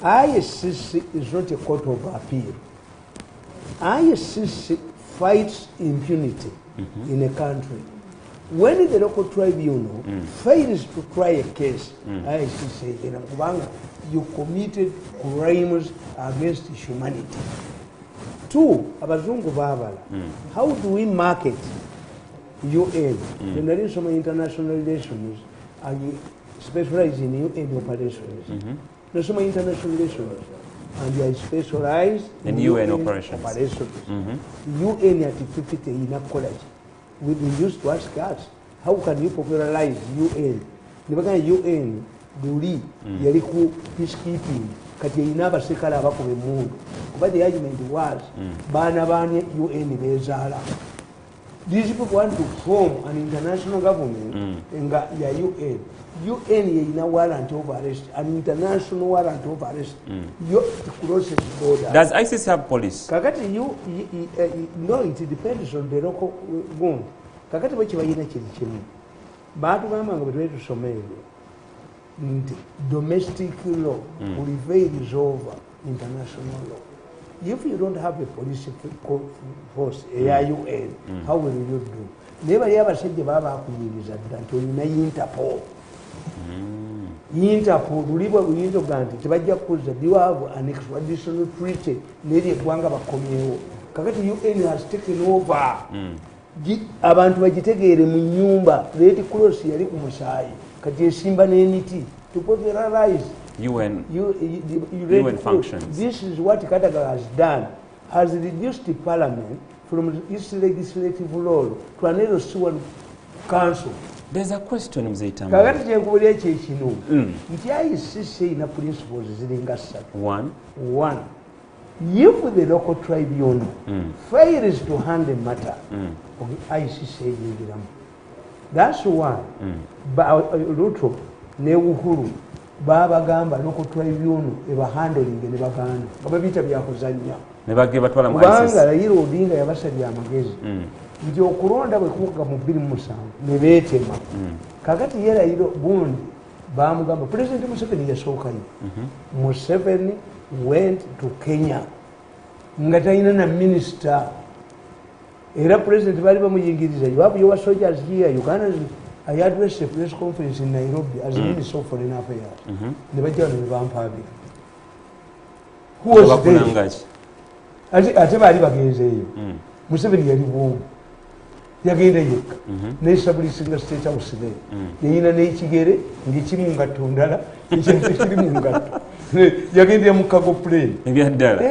ICC is not a court of appeal. ICC fights impunity in a country. When the local tribunal fails to try a case, ICC, you committed crimes against humanity. Two, abazungu babala. How do we market UN? There is some international relations specialized in UN operations. There's some international relations, and they are specialized in UN operations. UN at 50 in a college. We used to ask us, how can you popularize UN? Never UN, Duli, Yeriku, peacekeeping, Katina Basekala Baku. But the argument was, Banabani UN Bezala. These people want to form an international government in UN. UN is a warrant of arrest, an international warrant of arrest. You cross the border. Does ISIS have police? Kakati no, it depends on the local bond. Kakati wachi wajina chini. Baatu mama ngabetwetu somelo. Domestic law prevails over international law. If you don't have a police force, UN, how will you do? Never ever said the Baba Kumiza until you Interpol. Interpol, Uganda, you have an extradition treaty, Lady Gwanga Bakomeo. Kakati UN has taken over. Abantu bagitegere mu nyumba, leti cross yali ku musaayi. Kati esimba n'emiti to popularize UN functions. This is what Kataga has done, has reduced the parliament from its legislative role to an electoral council. There's a question, Mzee Tamale. Kakati kyekubulya kyekino nti ICC ina principles ziringa ssatu. One, if the local tribunal fails to handle matter, ICC yingiramu. That's why Ruto ne Uhuru babagamba local tribunal eba handling ne baganda babita byakuzanya ne bagge batwala mu ICC. Kubanga Raila Odinga yabasabye amagezi nti okulonda bwe kuvuga mu 2007 ne beetema. Kakati ye Raila Bundi bamugamba President Museveni yasookayo. Museveni went to Kenya nga talina na minister. Era President bali bamuyingiriza. You have your soldiers here. Uganda. I addressed a press conference in Nairobi as Minister of Foreign Affairs. Ne bajja ne bampabi. Who was there? Ate bali bagenzeeyo. Museveni yali bwomu. Yagenda yekka. N'establishinga State House there. Yayina n'ekigere ng'ekiri mu ngatto ndala, ekintu kiri mu ngatto. Yagendera mu cargo plane. Ebyaddala.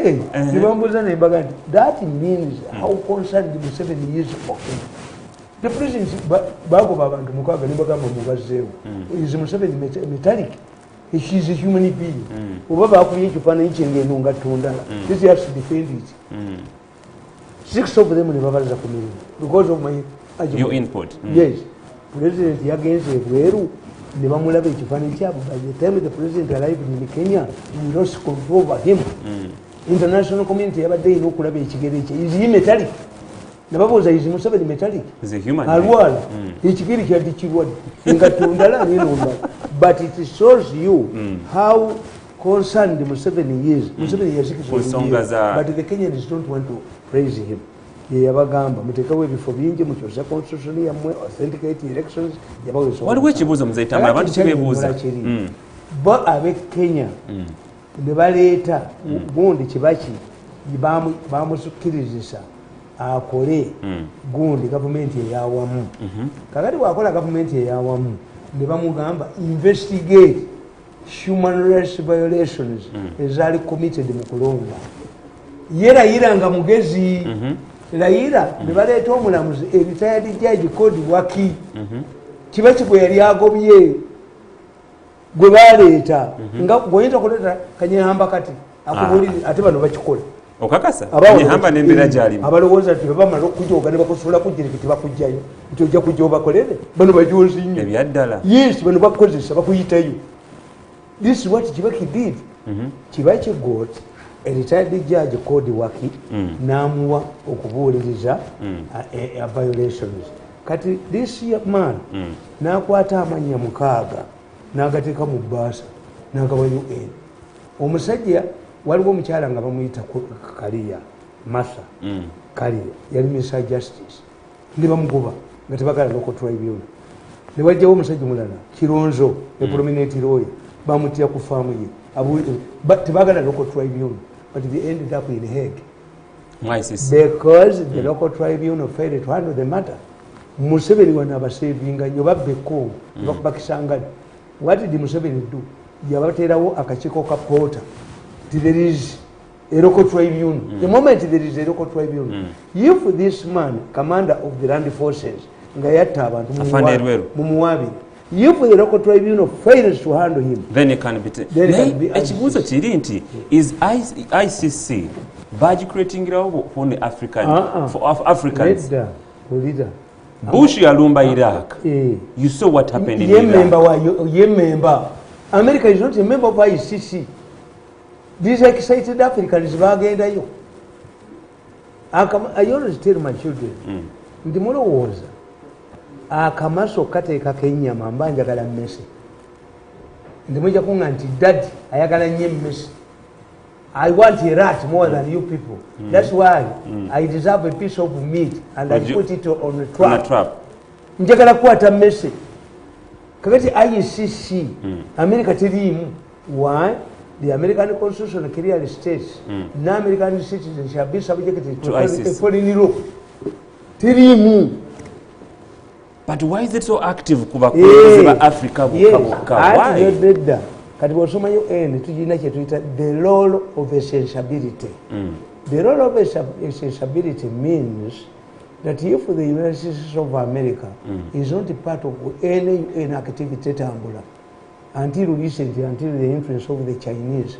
Ne bambuuza ne mbaga nti that means how concerned Museveni is for Kenya. The president bagoba abantu mukwaga ne bagamba mubazzeewo. Is Museveni metallic? She is a human being. Oba baakubye ekifaananyi kyengendo ngatto ndala. This has to defend it. 6 of them ne babalaza ku mirimu because of my your input. Yes. President yagenze ebweru ne bamulaba ekifaananyi kyabo. By the time the president arrived in Kenya, we lost control over him. International community yabadde ino okulaba ekigere kye. Is he metallic? Nababuuza is Museveni metallic? Is a human. Alwala. Ekigere kyali kirwadde. Engatto ndala n'enonda. But it shows you how concerned Museveni is. Museveni yazikizwa. But the Kenyans don't want to praise him. Yabagamba mutekawe bifo bingi mukyusa constitution yamwe authenticate elections yabaweso. Waliwo ekibuuzo Mzee Tamale abantu kibeebuuza. Bo abe Kenya ne baleeta gundi kibaki bamusukirizisa akole gundi gavumenti eyawamu. Kakati wakola gavumenti eyawamu ne bamugamba investigate human rights violations ezaali committed mu kulonda. Ye Raila nga mugezi. Raila ne baleeta omulamuzi retired judge called Waki. Kibaki gwe yali agobye gwe baleeta nga goyinza kuleeta Kanyehamba kati akubulire ate bano bakikola. Okakasa Kanyehamba n'embeera gy'alimu. Abalowooza nti bamala okujoga ne bakosobola kujjereka tebakujjayo nti ojja kujja obakolere bano bajozi nnyo. Ebyaddala. Yes, bano bakozesa bakuyitayo. This is what Kibaki did. Kibaki got a retired judge called Waki namuwa okubuuliriza violations. Kati this man nakwata amanya mukaaga n'agateeka mu bbaasa n'agawa UN. Omusajja waliwo omukyala nga bamuyita Kaliya Martha Kaliya yali Minister Justice ne bamugoba nga tebagala local tribunal. Ne wajjawo omusajja mulala Kironzo ne prominent lawyer bamutya ku faamu ye tebagala local tribunal, but they ended up in Hague. Why is this? Because the local tribunal failed to handle the matter. Museveni wanabasevinga nyo babbe Congo bakisangani. What did Museveni do? Yabaterawo akachiko ka porter. There is a local tribunal. The moment there is a local tribunal, if this man, commander of the land forces, ngayata abantu mumuwabi, if the local tribunal fails to handle him, then it can be ekibuuzo kiri nti is ICC badge creating for the African for Africans. Bush yalumba Iraq. You saw what happened in Iraq. Member. America is not a member of ICC. These excited Africans bagenda yo. I always tell my children, ndi mulowooza akamaso kateeka kenyama mba njagala mmese. Ndi mujja kunga nti dad ayagala nnyo emmese. I want a rat more than you people. That's why I deserve a piece of meat and I put it on a trap. Njagala kukwata mmese. Kakati ICC, America teriimu. Why? The American Constitution clearly states no American citizen shall be subjected to foreign law. Teriimu. But why is it so active kuba Africa? Why? Kati bw'osoma UN tujina kye tuyita the role of essentiality. The role of essentiality means that if the United States of America is not a part of any UN activity tambula until recently, until the influence of the Chinese,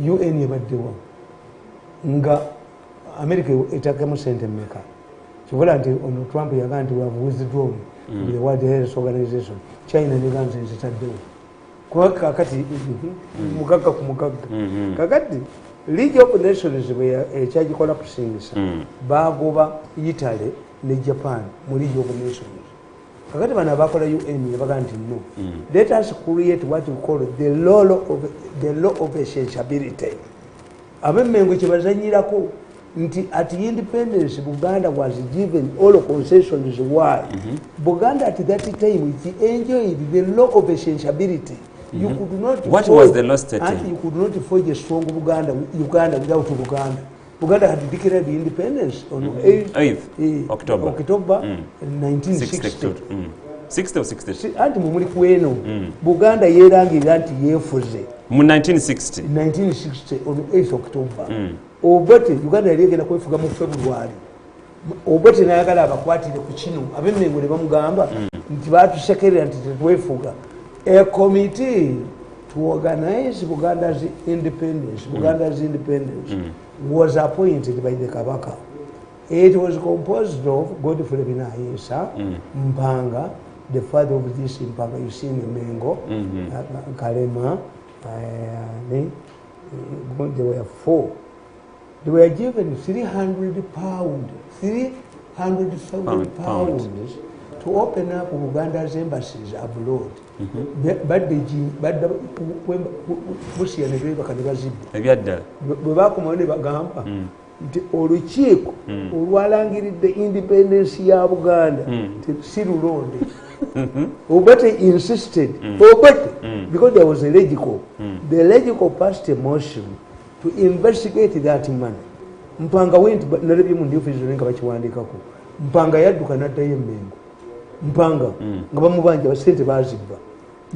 UN yabaddewo nga America etakemu sente mmeka. Kivola nti ono Trump yagaa nti we have withdrawn the World Health Organization. China ne ganze zitaddewo. Kwa kakati mukaka ku mukaka. Kakati League of Nations bwe ekyagikola kusingisa bagoba Italy ne Japan mu League of Nations. Kakati bana bakola UN baga nti no. Let us create what we call the law of essentiality. Abemmengo kibazanyirako nti at independence Buganda was given all concessions. Why? Buganda at that time it enjoyed the law of essentiality. You could not. What was the law stating? And you could not forge a strong Uganda without Uganda. Uganda had declared independence on 8th October 1960. 60 or 60? Anti mumuli kweno Buganda yerangirira nti yefuze mu 1960 on 8th October. Obote Uganda yali egenda kwefuga mu February. Obote nayagala abakwatire ku kino abemmengo ne bamugamba nti batusekerera nti tetwefuga. A committee to organize Buganda's independence, was appointed by the Kabaka. It was composed of Godfrey Binayisa, Mpanga, the father of this Mpanga, you see Mengo, Kalema, there were 4. They were given £300,000 to open up Uganda's embassies abroad. But Busia ne bazibba. Bwe bakomawo ne bagamba nti olukiiko olwalangiridde independence ya Buganda si lulonde. Obote insisted, because there was a legical. The legical passed a motion to investigate that money. Mpanga went nalebye mu ndiyo fizo nga bakiwandiikako. Mpanga yadduka n'addayo Mmengo. Mpanga nga bamubanja basente bazibba.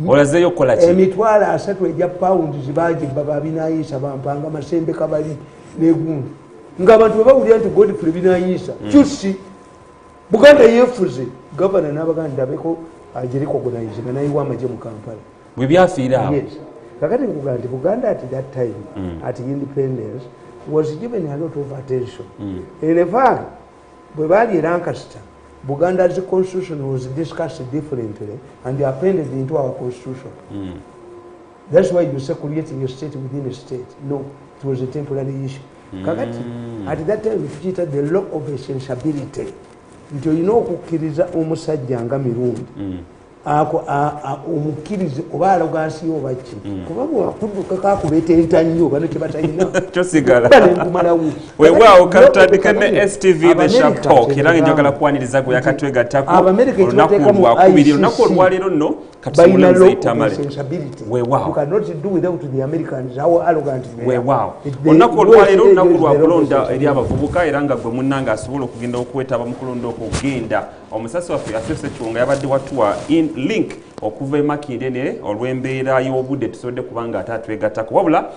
Olazeyo kola ki? Emitwalo 3 ejja pound zibagibba babinaayisa bampanga Masembe Kabali n'egundu. Ng'abantu bwe bawulira nti Godfrey Binayisa kyusi Buganda yeefuze gavana n'abaganda abeko agiriko organize nga nayiwa amagye mu Kampala. Bwe byafiira awo. Yes. Kakati nkugamba nti Buganda at that time at independence was given a lot of attention. In fact, bwe baali Lancaster, Buganda's constitution was discussed differently and appended into our constitution. That's why you say creating a state within a state. No, it was a temporary issue. Kakati, at that time we treated the law of essentiality. Nti olina okukkiriza omusajja nga Mirundi omukkirize oba alogansi yo baki kuba bwakudduka kakubeetenta nnyo bano kyebatalina kyosigala banemkumalawo weewaawo katandike ne STV the Sharp Talk era njagala kwaniriza gwe yakatwegattako olunaku lwakubiri olunaku olwaleero nno katusubulemiza itamale weewaawo weewaawo olunaku olwaleero olunaku lwakulonda eri abavubuka era nga gwe munnanga asobola okugenda okwetaba mu kulonda okugenda omusasi waffe Asese Kiwunga yabadde watuwa in link okuva emakindene olw'embeera y'obudde tusobodde kubanga ate atwegattako wabula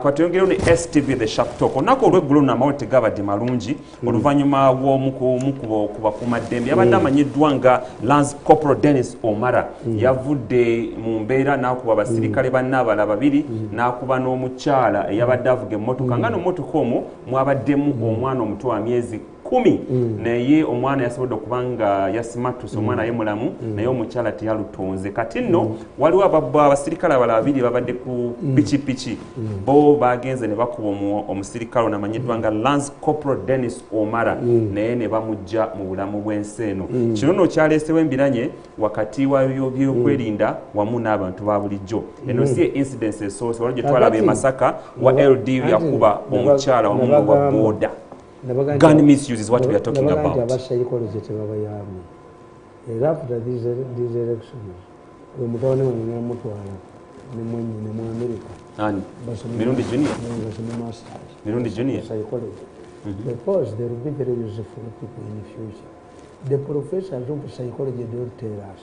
katweyongerewo ne STV the Sharp Talk olunaku olw'eggulo nno amawulire tegabadde malungi oluvannyuma w'omukubakumaddembe yabadde amanyiddwa nga Lance Corporal Dennis Omara yavudde mu mbeera n'akuba abasirikale banne abalala babiri n'akuba n'omukyala eyabadde avuga emmotoka nga n'ommotoka omwo mwabaddemu omwana omuto wa myezi 10 naye omwana yasobodde okuba nga yasimatuse omwana ye mulamu naye omukyala teyalutonze kati nno waliwo abasirikale abalala babiri babadde ku pikipiki bo bagenze ne bakuba omusirikale ono amanyiddwa nga Lance Corporal Dennis Omara naye ne bamujja mu bulamu bw'ensi eno kino nno kyaleesewo embiranye wakati w'ebyokwerinda wamu n'abantu ba bulijjo eno si incidence esoose waliwo gye twalaba e Masaka wa LD yakuba omukyala wamu wa boda. Gun misuse is what we are talking about. After these elections, we America. And Mirundi Junior. Mirundi Junior. Psychology. Because they will be very useful people in the future. The professors of psychology don't tell us.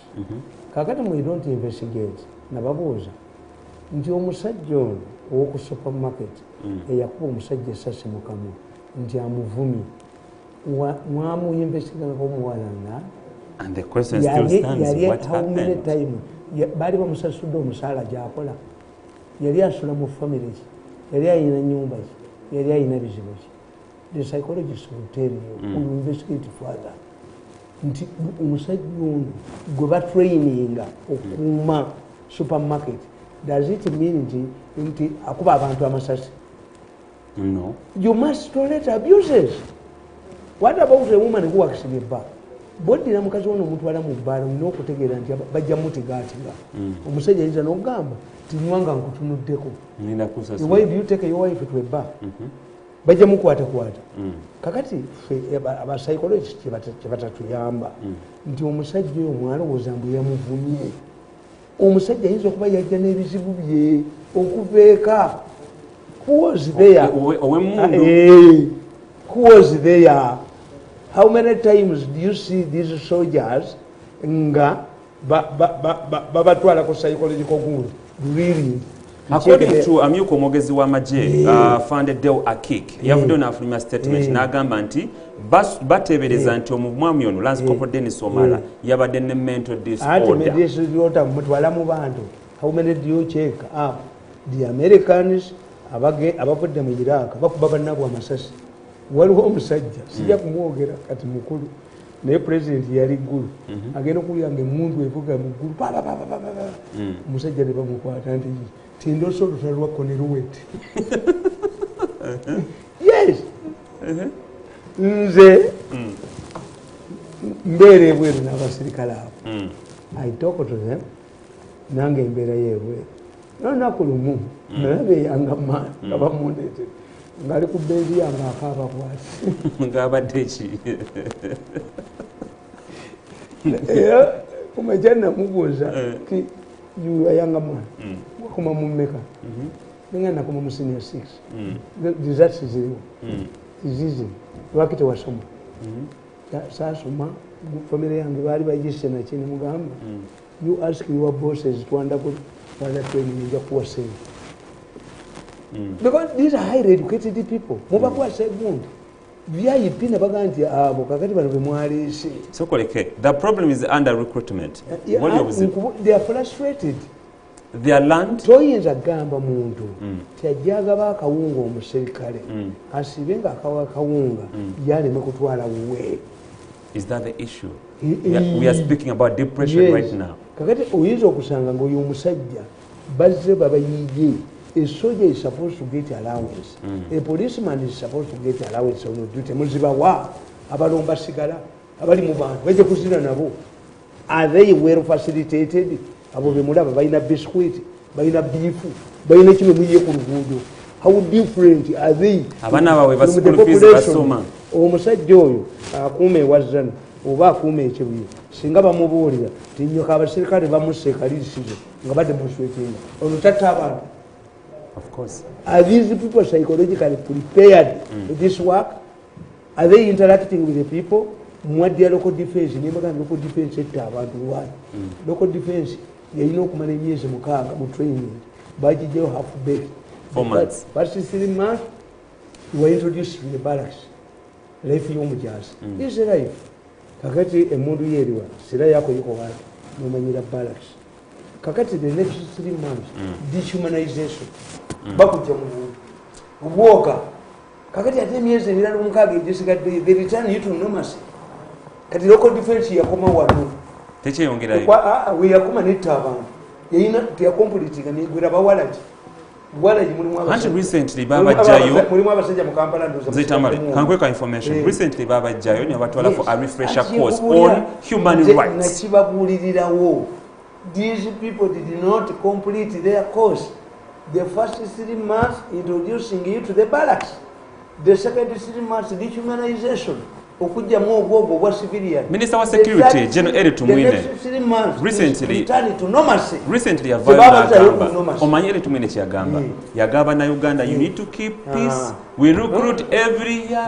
Kakati we don't investigate. Nababuza. Nti omusajja ono ow'oku supermarket eyakuba omusajja essasi mu kamwa nti amuvumye mwamuyinvestigangako omuwala nga and the question still stands what happened baali bamusasudde omusaala gyakola yali asula mu family ki yali ayina nyumba ki yali ayina bizibu ki the psychologist will tell you will investigate further nti omusajja ono gwe batraininga okuuma supermarket does it mean nti akuba abantu amasasi? No. You must tolerate abuses. What about a woman who works in a bar? Bodi na mukazi wono mutwala mu bar no kutegeera nti bajja mutigatinga. Omusajja yinza n'ogamba tinywanga nkutunuddeko. Nina kusasa. Why do you take your wife to a bar? Bajja mukwata. Kakati aba psychologist chebatatuyamba nti omusajja oyo mwalowooza mbu yamuvumye. Omusajja yinza okuba yajja n'ebizibu bye okuveeka. Who was there? Who was there? How many times do you see these soldiers nga babatwala ku psychological good? Really? According to amyuka omwogezi w'amagye Fande Deo Akik yavuddeyo n'afulumya statement n'agamba nti bateebereza nti omwami ono Lance Corporal Dennis Omara yabadde ne mental disorder. Mutwala mu bantu. How many do you check up? The Americans abavudde mu Iraq bakuba bannabwe amasasi. Waliwo omusajja sijja kumwogera kati mukulu naye president yali ggulu agenda okuwulira nga emmundu evuga mu ggulu omusajja ne bamukwata nti tindosa olutalo lwa Coneruwet. Yes. Nze mbeera ebweru n'abasirikale abo. I talk to them nange embeera y'ebweru. Nolunaku lumu nalaba eyanga maani nga bamundeetera ng'ali ku benzi yange akaaba bw'ati ng'abadde ki era omakya namubuuza ti you are younger man wakoma mu mmeka nenga nakoma mu senior 6 results ziriwo zizi lwaki tewasoma saasoma famire yange baali bagisse naki ne mugamba you ask your bosses twandako training nja kuwa sente because these are highly educated people mubakuwa segundi VIP nebaga nti abo kakati bano bemwaleese sokoleke the problem is under recruitment they are frustrated their land toyinza gamba muntu tyajjaga bakawunga omuserikale asibe nga akawa akawunga yaleme kutwala wuwe. Is that the issue? We are speaking about depression right now. Kakati oyinza okusanga ng'oyo omusajja bazze babayige. A soldier is supposed to get allowance. A policeman is supposed to get allowance on duty. Muziba wa abalomba sigala abali mu bantu bajja kuzina nabo are they well facilitated? Abo bemulaba balina biscuit, balina beef, balina kino muye ku luguudo. How different are they? Abana bawe ba school fees basoma. Omusajja oyo akuuma ewazzano oba akuuma ekibuye singa bamubuulira tinyoka abaserikale bamuseka lisizo nga bademonstratinga ono tatta abantu. Of course. Are these people psychologically prepared to this work? Are they interacting with the people? Mwadya local defense nembaga local defense etta abantu lwani. Local defense yalina okumala emyezi 6 mu training bagijeyo half baked. 4 months. But 3 months you were introduced to the barracks. Life y'omujaasi. This is life. Kakati emundu yeriwa sira yako yiko wapi nomanyira barracks. Kakati the next 3 months dehumanization. Bakujja mu ubwoga. Kakati ate myezi emirala omukaaga egisigadde they return you to normalcy. Kati local defense yakoma wano. Tekyeyongerayo. We yakoma netta abantu. Yayina teyakompulitinga negwera bawalaji. Anti recently Baba Jayo, Tamale, can quick information. Recently Baba Jayo, you have for a refresher course on human rights. These people did not complete their course. The first 3 months introducing you to the barracks. The second 3 months dehumanization. Minister of Security, General Eric Tumwine, recently Omanyere Tumwine Yagamba na Uganda, you need to keep peace. We recruit every year.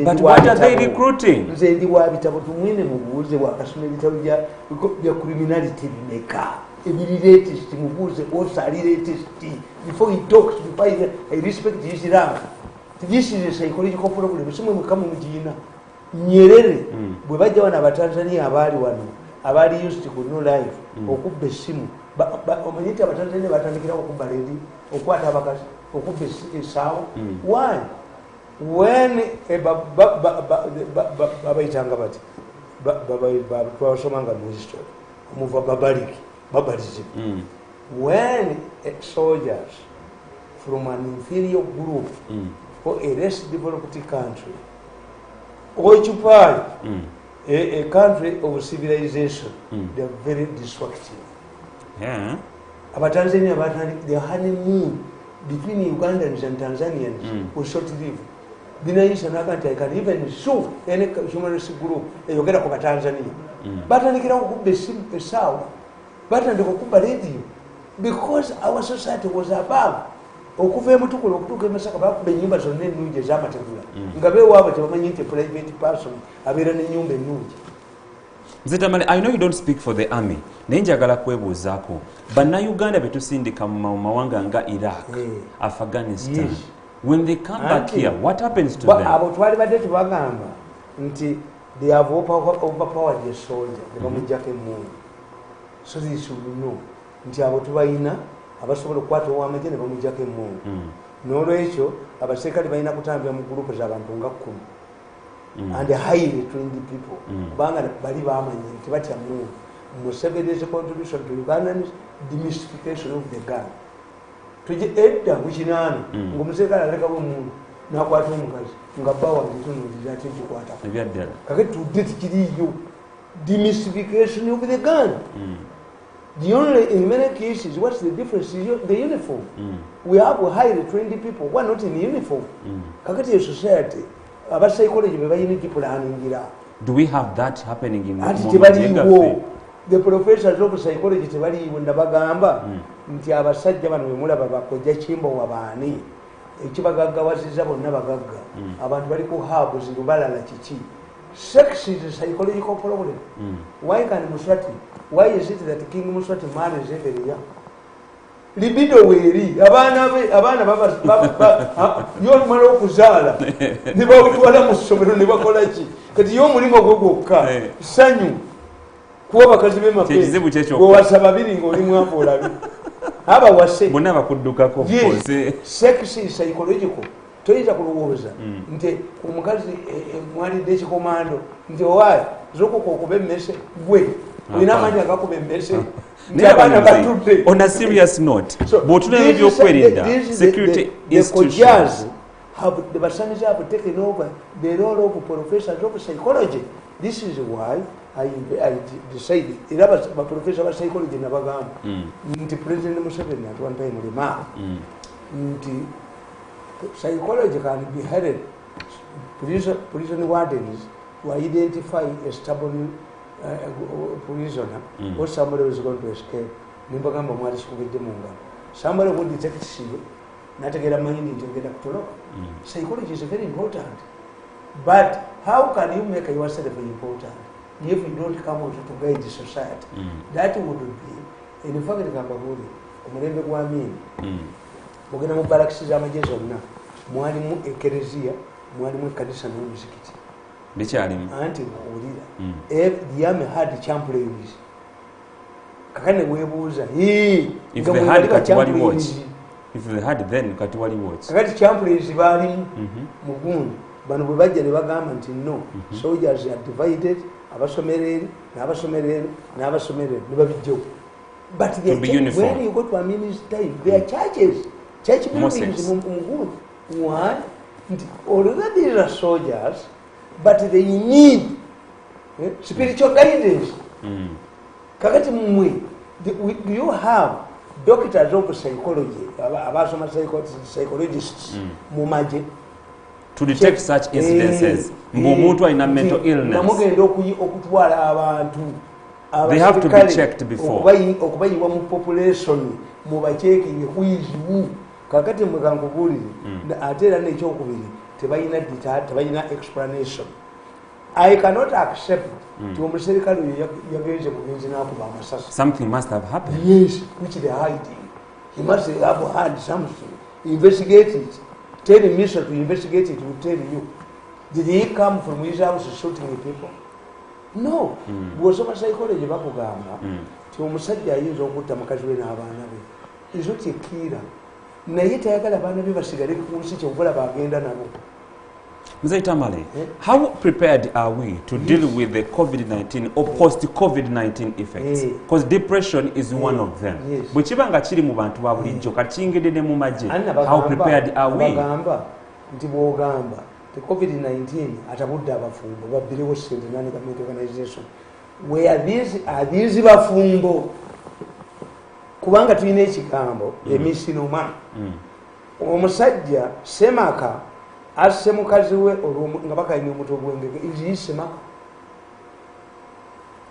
But what are they recruiting? Before he talks, I respect his rank. This is a psychological problem. Someone will come with Gina. Nyerere, we buy one of Tanzania, Abadi used to no life, or could be simu. But Omanita Tanzania, Batanaka, Kubaredi, or Quatabacas, or could be Sao. Why? When a Babaitangabati, Baba Somanga Minister, move a barbarism. When soldiers from an inferior group for a less developed country occupy a country of civilization, they are very destructive. Yeah. About Tanzania, the honeymoon between Ugandans and Tanzanians was short-lived. Binaish and I can even sue any human rights group you get up Tanzania. But I get the south, but I go radio because our society was above. Okuva mutukulu okutuka emasaka bakuba ennyumba zonna ennungi ez'amategula nga beewaabwe tebamanyi nti private person abeera n'ennyumba ennungi. Mzee Tamale, I know you don't speak for the army. Naye njagala kwebuuzaako bannayuganda be tusindika mu mawanga nga Iraq, Afghanistan. Yes. When they come back here, what happens to them? Abo twalibadde tubagamba nti they have overpowered the soldier ne bamuggyako emmundu. So they should know nti abo tubalina abasobola okukwata ow'amagye ne bamuggyako emmundu. N'olwekyo abaserikale balina kutambula mu gurupu z'abantu nga 10 and highly trained people kubanga bali bamanyi nti batya mundu. Museveni's contribution to Ugandans, demystification of the gun. Tuje edda mu kinaana ng'omuserikale alekawo omundu n'akwata omukazi nga bba wange tunuulira ate nkikwatako. Ebyaddala. Kakati tudde tikiriiyo demystification of the gun. The only, in many cases, what's the difference is the uniform. We have highly trained people who are not in uniform. Kakati society, about psychology, we need people planning. Do we have that happening in the the professors of psychology tebali wunda bagamba nti abasajja bano bemulaba bakojja kimbo wabaani ekibagaggawaziza bonna bagagga abantu bali ku habo zirubalala kiki. Sex is a psychological problem. Why can Muswati? Why is it that King Muswati marries every year? Libido weri abana baba yo mara okuzaala ne bawutwala mu ssomero ne bakola ki kati yo mulimo gwogwokka sanyu kuba bakazi b'emapeezi gwewasa babiri ng'oli mwavu olabi aba wase bonna bakuddukako. Sex is psychological. Toyinza kulowooza nti omukazi mwalidde ekikomando nti owaayi zokoka okuba emmese gwe olina amaanyi agakuba emmese nti abaana batudde. On a serious note, bw'otunula ebyokwerinda security institutions the Basanis have taken over the role of professors of psychology This is why I decided, the professor of psychology in Nabagam, President Museveni at one time remarked, psychology can be headed prison wardens to identify a stubborn prisoner or somebody who is going to escape. Somebody who detects you, not to get a mind into get up to look. Psychology is very important. But how can you make yourself important if you don't come out to guide the society? That would be, in fact, the Kababuri, Umrembe Guamin, Mugana Baraxis Amajezona, Muanimu Ekeresia, Muanimu Kadisa no Misikiti. Bicharim. Auntie Maurida. If the Yami had the champions, Kakane Webuza, if they had Katuari watch. If they had then Katuari watch. I got champions, Varim, Mugun. Bano bwebajja ne bagamba nti no soldiers are divided abasomerere n'abasomerere n'abasomerere ne babijjo but they when you go to a ministry time there are churches church buildings mungulu one although these are soldiers but they need spiritual guidance kakati mumwe do you have doctors of psychology abasoma psychologists mumaje to detect such incidences, Mumuntu in a mental illness. They have to be checked before. Population, explanation. I cannot accept something must have happened. Yes, which they are hiding. He must have had something. Investigate it. Tell the minister to investigate it, will tell you. Did he come from his house shooting the people? No. Was over psychology bakugamba. To omusajja ayinza okutta mukazi we n'abaana be. Izo kyekkiira. Naye tayagala abaana be basigale ku nsi kyokkola bagenda nabo. Mzee Tamale, how prepared are we to deal with the COVID-19 or post-COVID-19 effects? Because depression is one of them. Bwekibanga kiri mu bantu ba bulijjo katingedde mu maje. How prepared are we? Bagamba nti bw'ogamba the COVID-19 atabudde abafumbo babbirewo ssente non-government organization. Where are these bafumbo? Kubanga tulina ekigambo emisinoma. Omusajja Semaka asse mukazi we nga bakayina omuto gw'engege isema.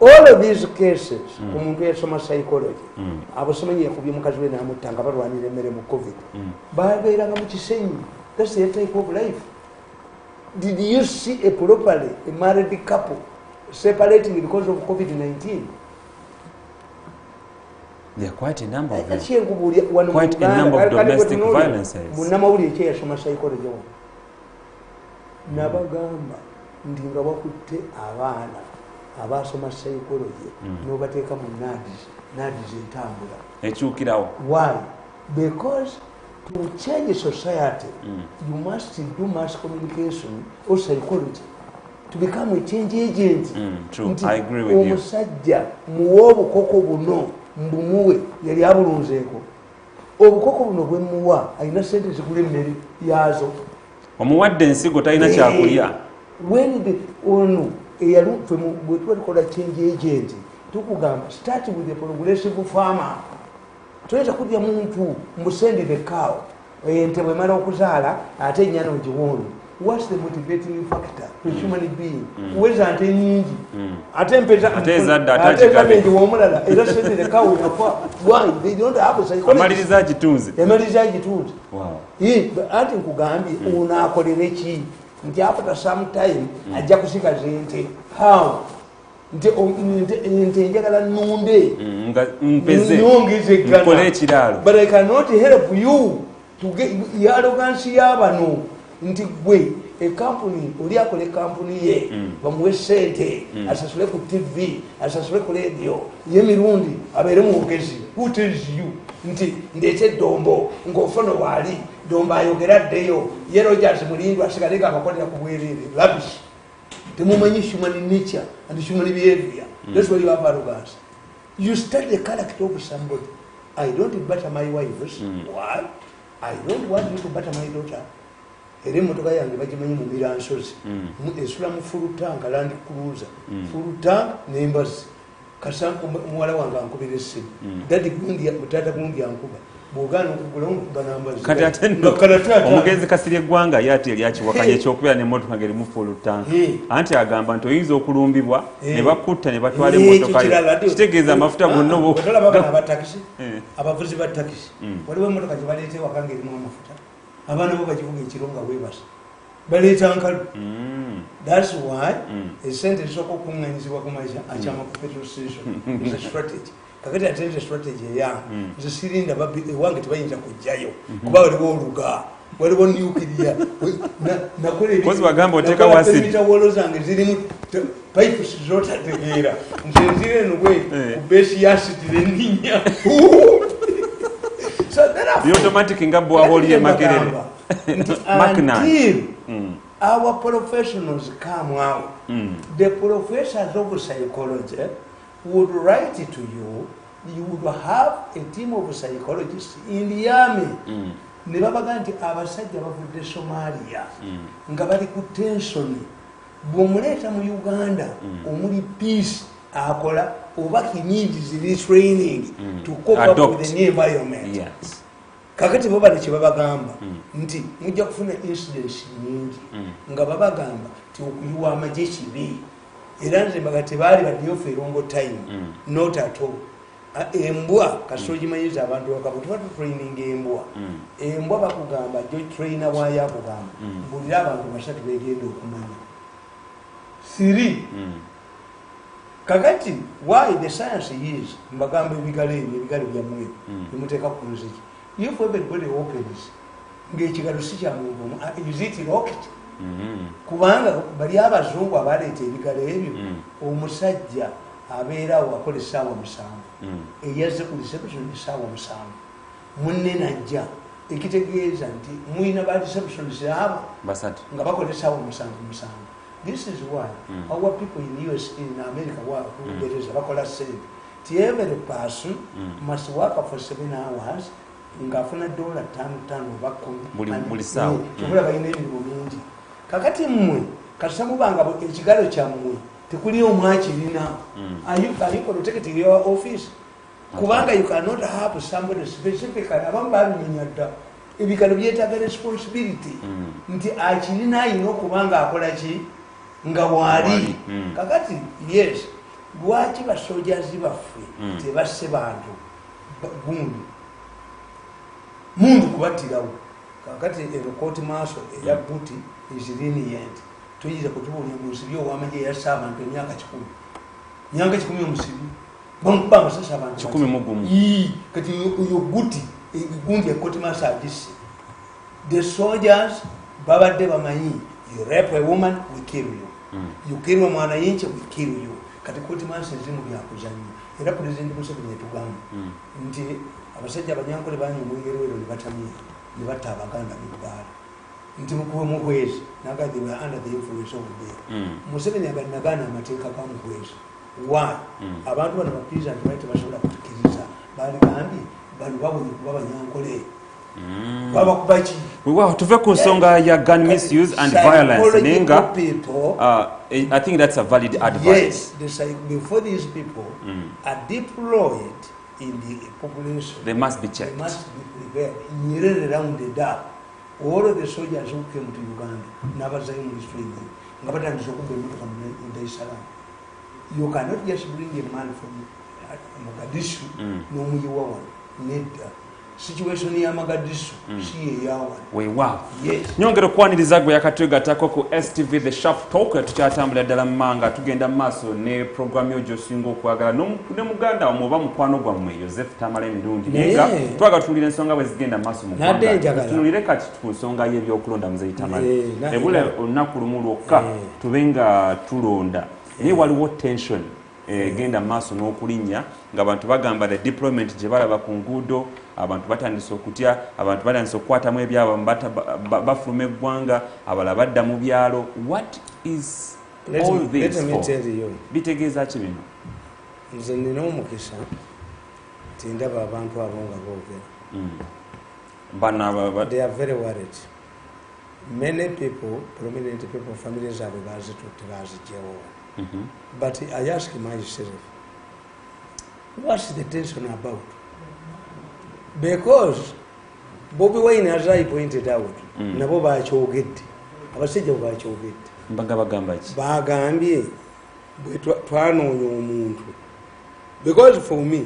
All of these cases omuntu yasoma psychology abasomanyi yakubye mukazi we n'amutta nga balwanira emmere mu COVID babeeranga mu kisenyi. That's their type of life. Did you see a married couple separating because of COVID-19? There are quite a number of them. Quite a number of domestic violences. Munamawuli ekye yasoma psychology wo. Nabagamba ndi nga bakutte abaana abasoma psychology n'obateeka mu nadizi entambula ekyukirawo. Why? Because to change society you must do mass communication or psychology to become a change agent. True. I agree with you. Omusajja muwe obukoko buno mbumuwe yali abulunzeeko. Obukoko buno bwe muwa alina sente zigula emmere yazo. Omuwadde ensigo talina kyakulya. When ono bwe tuba tukola change agent tukugamba start with a progressive farmer. Toyinza kudya muntu mbusendire cow ente bwemala okuzaala ate ennyana ogiwoonu. What's the motivating factor to human being? Uweza ante nyingi ate mpeza ate ezadde omulala era sendire cow inafa. Why? They don't have a psychology. Amaliriza kitunzi. Wow. Ati nkugambye onaakolera ki nti after some time ajja kusika zente. How? Nte njagala nunde mpeze nkole ekiraalo. But I cannot help you to get arrogance y'abano nti gwe company oli akola company ye bamuwe sente asasule ku TV asasule ku radio ye Mirundi abeere mwogezi. Who tells you nti ndeete Dombo ng'ofono waali Dombo ayogera ddeyo ye Rogers Mulindwa asigaleka abakolera ku bwereere. Rubbish. Temumanyi human nature and human behavior. That's why you have arrogance. You study the character of somebody. I don't batter my wives. Why? I don't want you to batter my daughter. era emmotoka yange bagimanyi mu Miransozi esula mu Fulutanka Land Cruiser Fulutanka n'embazi Kasanku muwala wange ankubira essimu dadi gundi mutata gundi ankuba bwogana okugula onkuba nambazi kati ate omugenzi Kasirye Gwanga yati yali akiwakanya ekyokubera n'emmotoka ngeri mu Fulutanka anti agamba nti oyinza okulumbibwa ne bakutta ne batwala emmotoka yo kitegeeza amafuta gonna abatakisi abavuzi ba takisi waliwo emmotoka gye baleeta ewaka ng'erimu amafuta abaana bo bagivuga ekiro nga weebasa baleeta nkalu that's why esente zisooka okuŋŋanyizibwa ku maisha akyama ku petrol station is a strategy kakati ate nze strategy eyange nze sirinda ewange tebayinza kujjayo kuba waliwo oluga waliwo nuclear nakolemitawolo zange zirimu pipes zotategeera nze nzire eno bwe ku beesi yasitire nninya automatic nga bwaboliye Makerere until our professionals come out the professors of psychology would write to you. You would have a team of psychologists in the army ne babaga nti abasajja bavudde Somalia nga bali ku tension bw'omuleeta mu Uganda omuli peace akola oba he needs retraining to cope up with the new environment. Yes. Kakati bo bali kye babagamba nti mujja kufuna incidents nyingi nga babagamba ti okuyiwa amagye kibi era nze mbaga tebaali baddeyo feerongo time not at all. Embwa kasogimanyiza abantu bakabutwa training embwa bakugamba jo trainer wayo akugamba mbulira abantu basatu begenda okumanya siri kakati why the science is mbagamba ebigalo byammwe bimuteeka ku nziki if everybody opens ng'ekigalo si kya muntu is it rocket kubanga bali abazungu abaleeta ebigalo ebyo omusajja abeerawo akola essaawa 7 eyazze ku reception essaawa 7 munne najja ekitegeeza nti muyina ba receptionist abo basatu nga bakola essaawa 7. This is why our people in US in America bakola sente ti every person must work for 7 hours ngafuna $5 oba 10 buli saawa tubula balina emirimu mingi kakati mmwe kasamubanga ekigalo kyammwe tekuli omwakirina ayuko take your office kubanga you cannot have somebody specifically abamu babimenya dda ebigalo byetaaga responsibility nti akirina ayina okubanga akola ki nga waali kakati yes lwaki basojazi baffe tebasse bantu mundu kubattirawo kakati erokoti maaso eya buti is lenient tuyinza kutubuulira musibi ow'amagye yassa abantu emyaka 10 omusibi bamukuba amasasi abantu 11 kati oyo buti egundi ekoti maaso agisse the soldiers babadde bamanyi you rape a woman we kill you you kill mwana yinche we kill you kati koti maaso ezimu byakuzannya era President Museveni yatugamba nti abasajja abanyankole banyi omwegerwero ne batamye ne batta abaganda b'ebbaala nti mukuwe muhwezi nagadi we under the influence of the Museveni aganagana amateeka ga muhwezi why abantu bano bakiriza nti bali tebasobola kutukiriza baligambye bano babonye kuba banyankole baba kubaki wewa tuve ku nsonga ya gun misuse and violence nenga I think that's a valid advice. Yes, before these people are deployed in the population, they must be checked. They must be prepared. Nearly around the dark, all of the soldiers who came to Uganda, Navazaim is training. You cannot just bring a man from Mogadishu, no more need situation ya Mogadishu, si yawa. We wow. Yes. Nyongero kwaniriza gwe yakatwega tako ku STV the Sharp Talk tukyatambula ddala manga tugenda maaso ne program yo josingo okwagala ne muganda omuba mukwano gwammwe Joseph Tamale Mirundi nenga twagatulira ensonga bwe zigenda maaso mu Uganda tunulire kati ku nsonga y'ebyokulonda muzeyi Tamale ebule olunaku lumu lwokka tubenga tulonda naye waliwo tension genda maaso n'okulinnya ng'abantu bagamba the deployment gye balaba ku nguudo abantu batandise okutya abantu batandise okukwatamu ebyabo bafuluma eggwanga abalala badda mu byalo. What is all this for? Bitegeeza ki bino? Nze nina omukisa nti ndaba abantu abo nga boogera. Bano they are very worried many people, prominent people, families are but I ask myself, what's the tension about? Because Bobby Wine, as I pointed out, nabo bakyogedde abasajja bakyogedde bagambye twanoonya omuntu because for me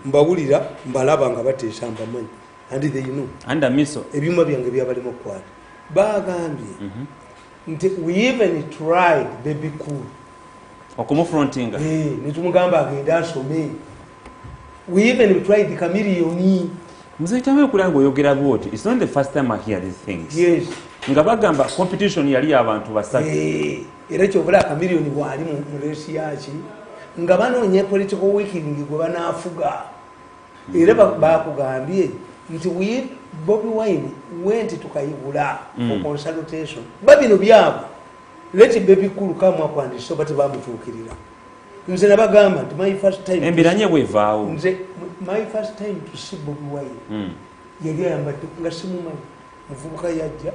mbawulira mbalaba nga bateesa mbamanyi and they know under miso ebyuma byange byabalema okukwata bagambye nti we even tried baby cool okumufrontinga netumugamba agenda asome we even tried chameleon. Mzee Tamale kulanga oyogera bwoti. It's not the first time I hear these things. Yes. Nga bagamba competition yali abantu basatu. Era kyobula chameleon bwali mu resi yaki nga banoonya political weakening gwe banaafuga. Era bakugambye nti we Bobby Wine went tukayibula for consultation. Babino byabo. Let baby cool come up and so bati bamutuukirira. Nze nabagamba nti my first time embiranye bwevaawo. Nze my first time to see Bobby Wine yali ayambadde nga simumanyi muvubuka yajja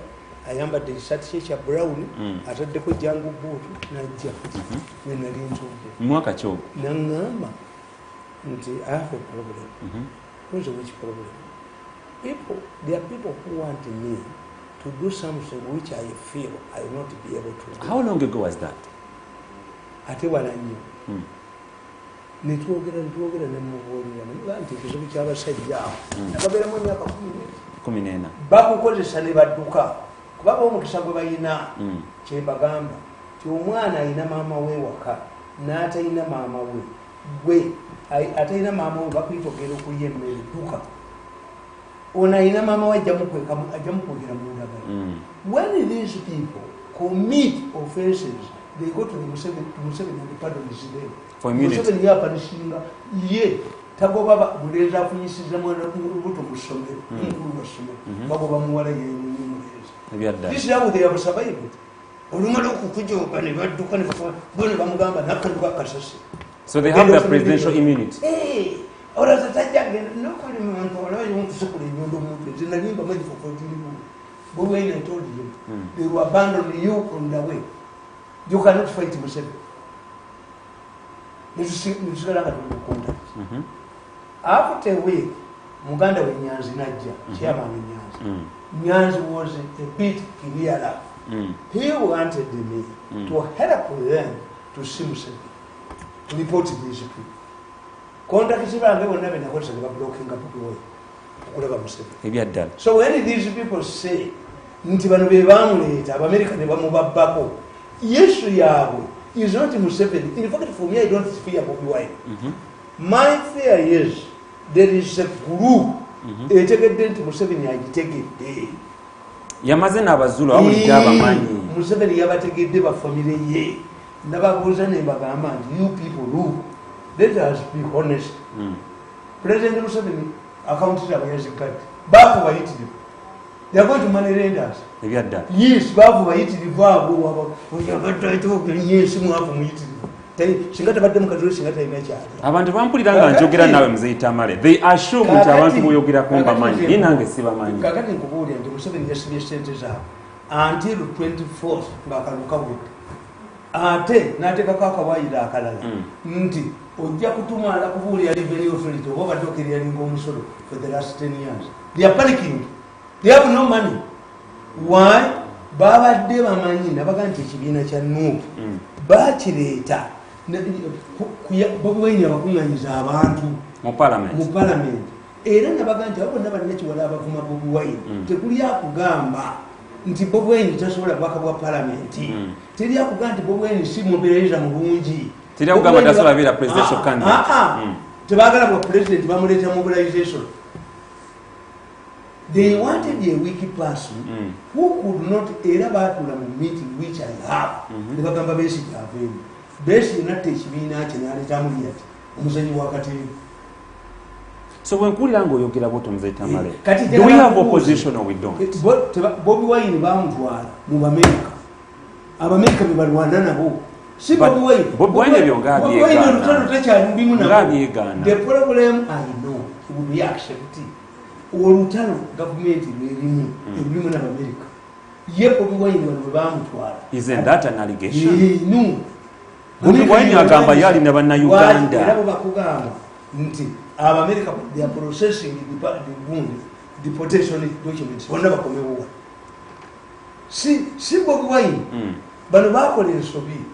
ayambadde ekisati kye brown ataddeko jangu boot najja nenali ntudde mwaka kyo naŋŋamba nti I have a problem. Which problem? There are people who want me to do something which I feel I will not be able to do. How long ago was that? Ate wala nnyo netwogera nemubuulira nti ekizibu ky'abasajja awo nababeeramu emyaka 14 bakukozesa ne badduka kubaba omukisa gwe balina kyebagamba ti omwana alina maama we waka n'atalina maama we atalina maama we bakuyitogera okulya emmere dduka ono alina maama we ajja mukwogera mundagala. When these people commit offenses they go to the Museveni and the pardon is there. For immunity. Museveni yapanishinga ye tagoba buleza afunyisiza mwana lubuto musomero nkulu wasomero bagoba muwala yenyumuleza. This is how they have survived. Olumala okukujoba ne badduka ne bone bamugamba nakanduka kasasi. So they have their presidential immunity. Ora zatajja nokuli muntu wala yonkusukula enyondo omuntu zinanyimba maji for 14 years. But when I told you they will abandon you on the way. You cannot fight Museveni. After a week, Muganda with Nyanzi Najja, chairman of Nyanzi was a bit clearer. He wanted me to help them to see Museveni, to report these people. Contact is never blocking up. So when these people say, Ntibano bebamuleta America ne bamubabako Yesu yawe is not Museveni. In fact, for me, I don't fear Bobby Wine. My fear is there is a group etegedde Museveni agitegedde. Yamaze n'abazulu awulidde abamanyi. Museveni yabategedde bafamile ye. Nababuuza ne bagamba nti you people look, let us be honest. President Museveni accounted abayazikati. Bakuba yitirivu. They are going to money lenders. Yes, bavu bayitirivu abo yes mwavu muyitirivu. Singata badde mukazulu singata ina kyali. Abantu bampulira njogera nawe Mzee Tamale. They assume nti abantu boyogera kumba manyi. Ninange sibamanyi. Kakati nkubuulira nti Museveni yasibye ssente zaabwe until 24th ng'akaluka budde. Ate n'ateekako akawaayiro akalala nti ojja kutumala kubuulira revenue authority oba badde okiryalinga omusolo for the last 10 years. They are panicking. They have no money. Why? Babadde bamanyi nabaga nti ekibiina kya Nuupu bakireeta Bobby Wine abakunganyiza abantu mu parliament era nabaga nti abo bonna balina kiwala abavuma Bobby Wine tekuli akugamba nti Bobby Wine tasobola bwaka bwa parliament teri akugamba nti Bobby Wine si mubeereza mulungi teri akugamba tasobola beera presidential candidate tebagala bwa president bamuleeta mobilization. They wanted a weak person who could not era batula mu meeting which I have. Ne bagamba besi javeni. Besi natte ekibiina kye n'aleetamu yati omuzanyi wa Katebe. So when kulira ng'oyogera bw'otyo Mzee Tamale, do we have opposition or we don't? Bobby Wine bamutwala mu America. Abamerika be balwana nabo. Si Bobby Wine. Bobby Wine byonga Bobby Wine olutalo takyali mubimu nabo. The problem I know would be accepted. Olutalo gavumenti lwerimu n'Abamerika ye Bobi Wine bwe bamutwala. Isn't that an allegation? No. Bobi Wine agamba yali na banna Uganda. Era bakugamba nti America they are processing the deportation documents. Bonna bakomewo. Si Bobi Wine. Bano bakola ensobi.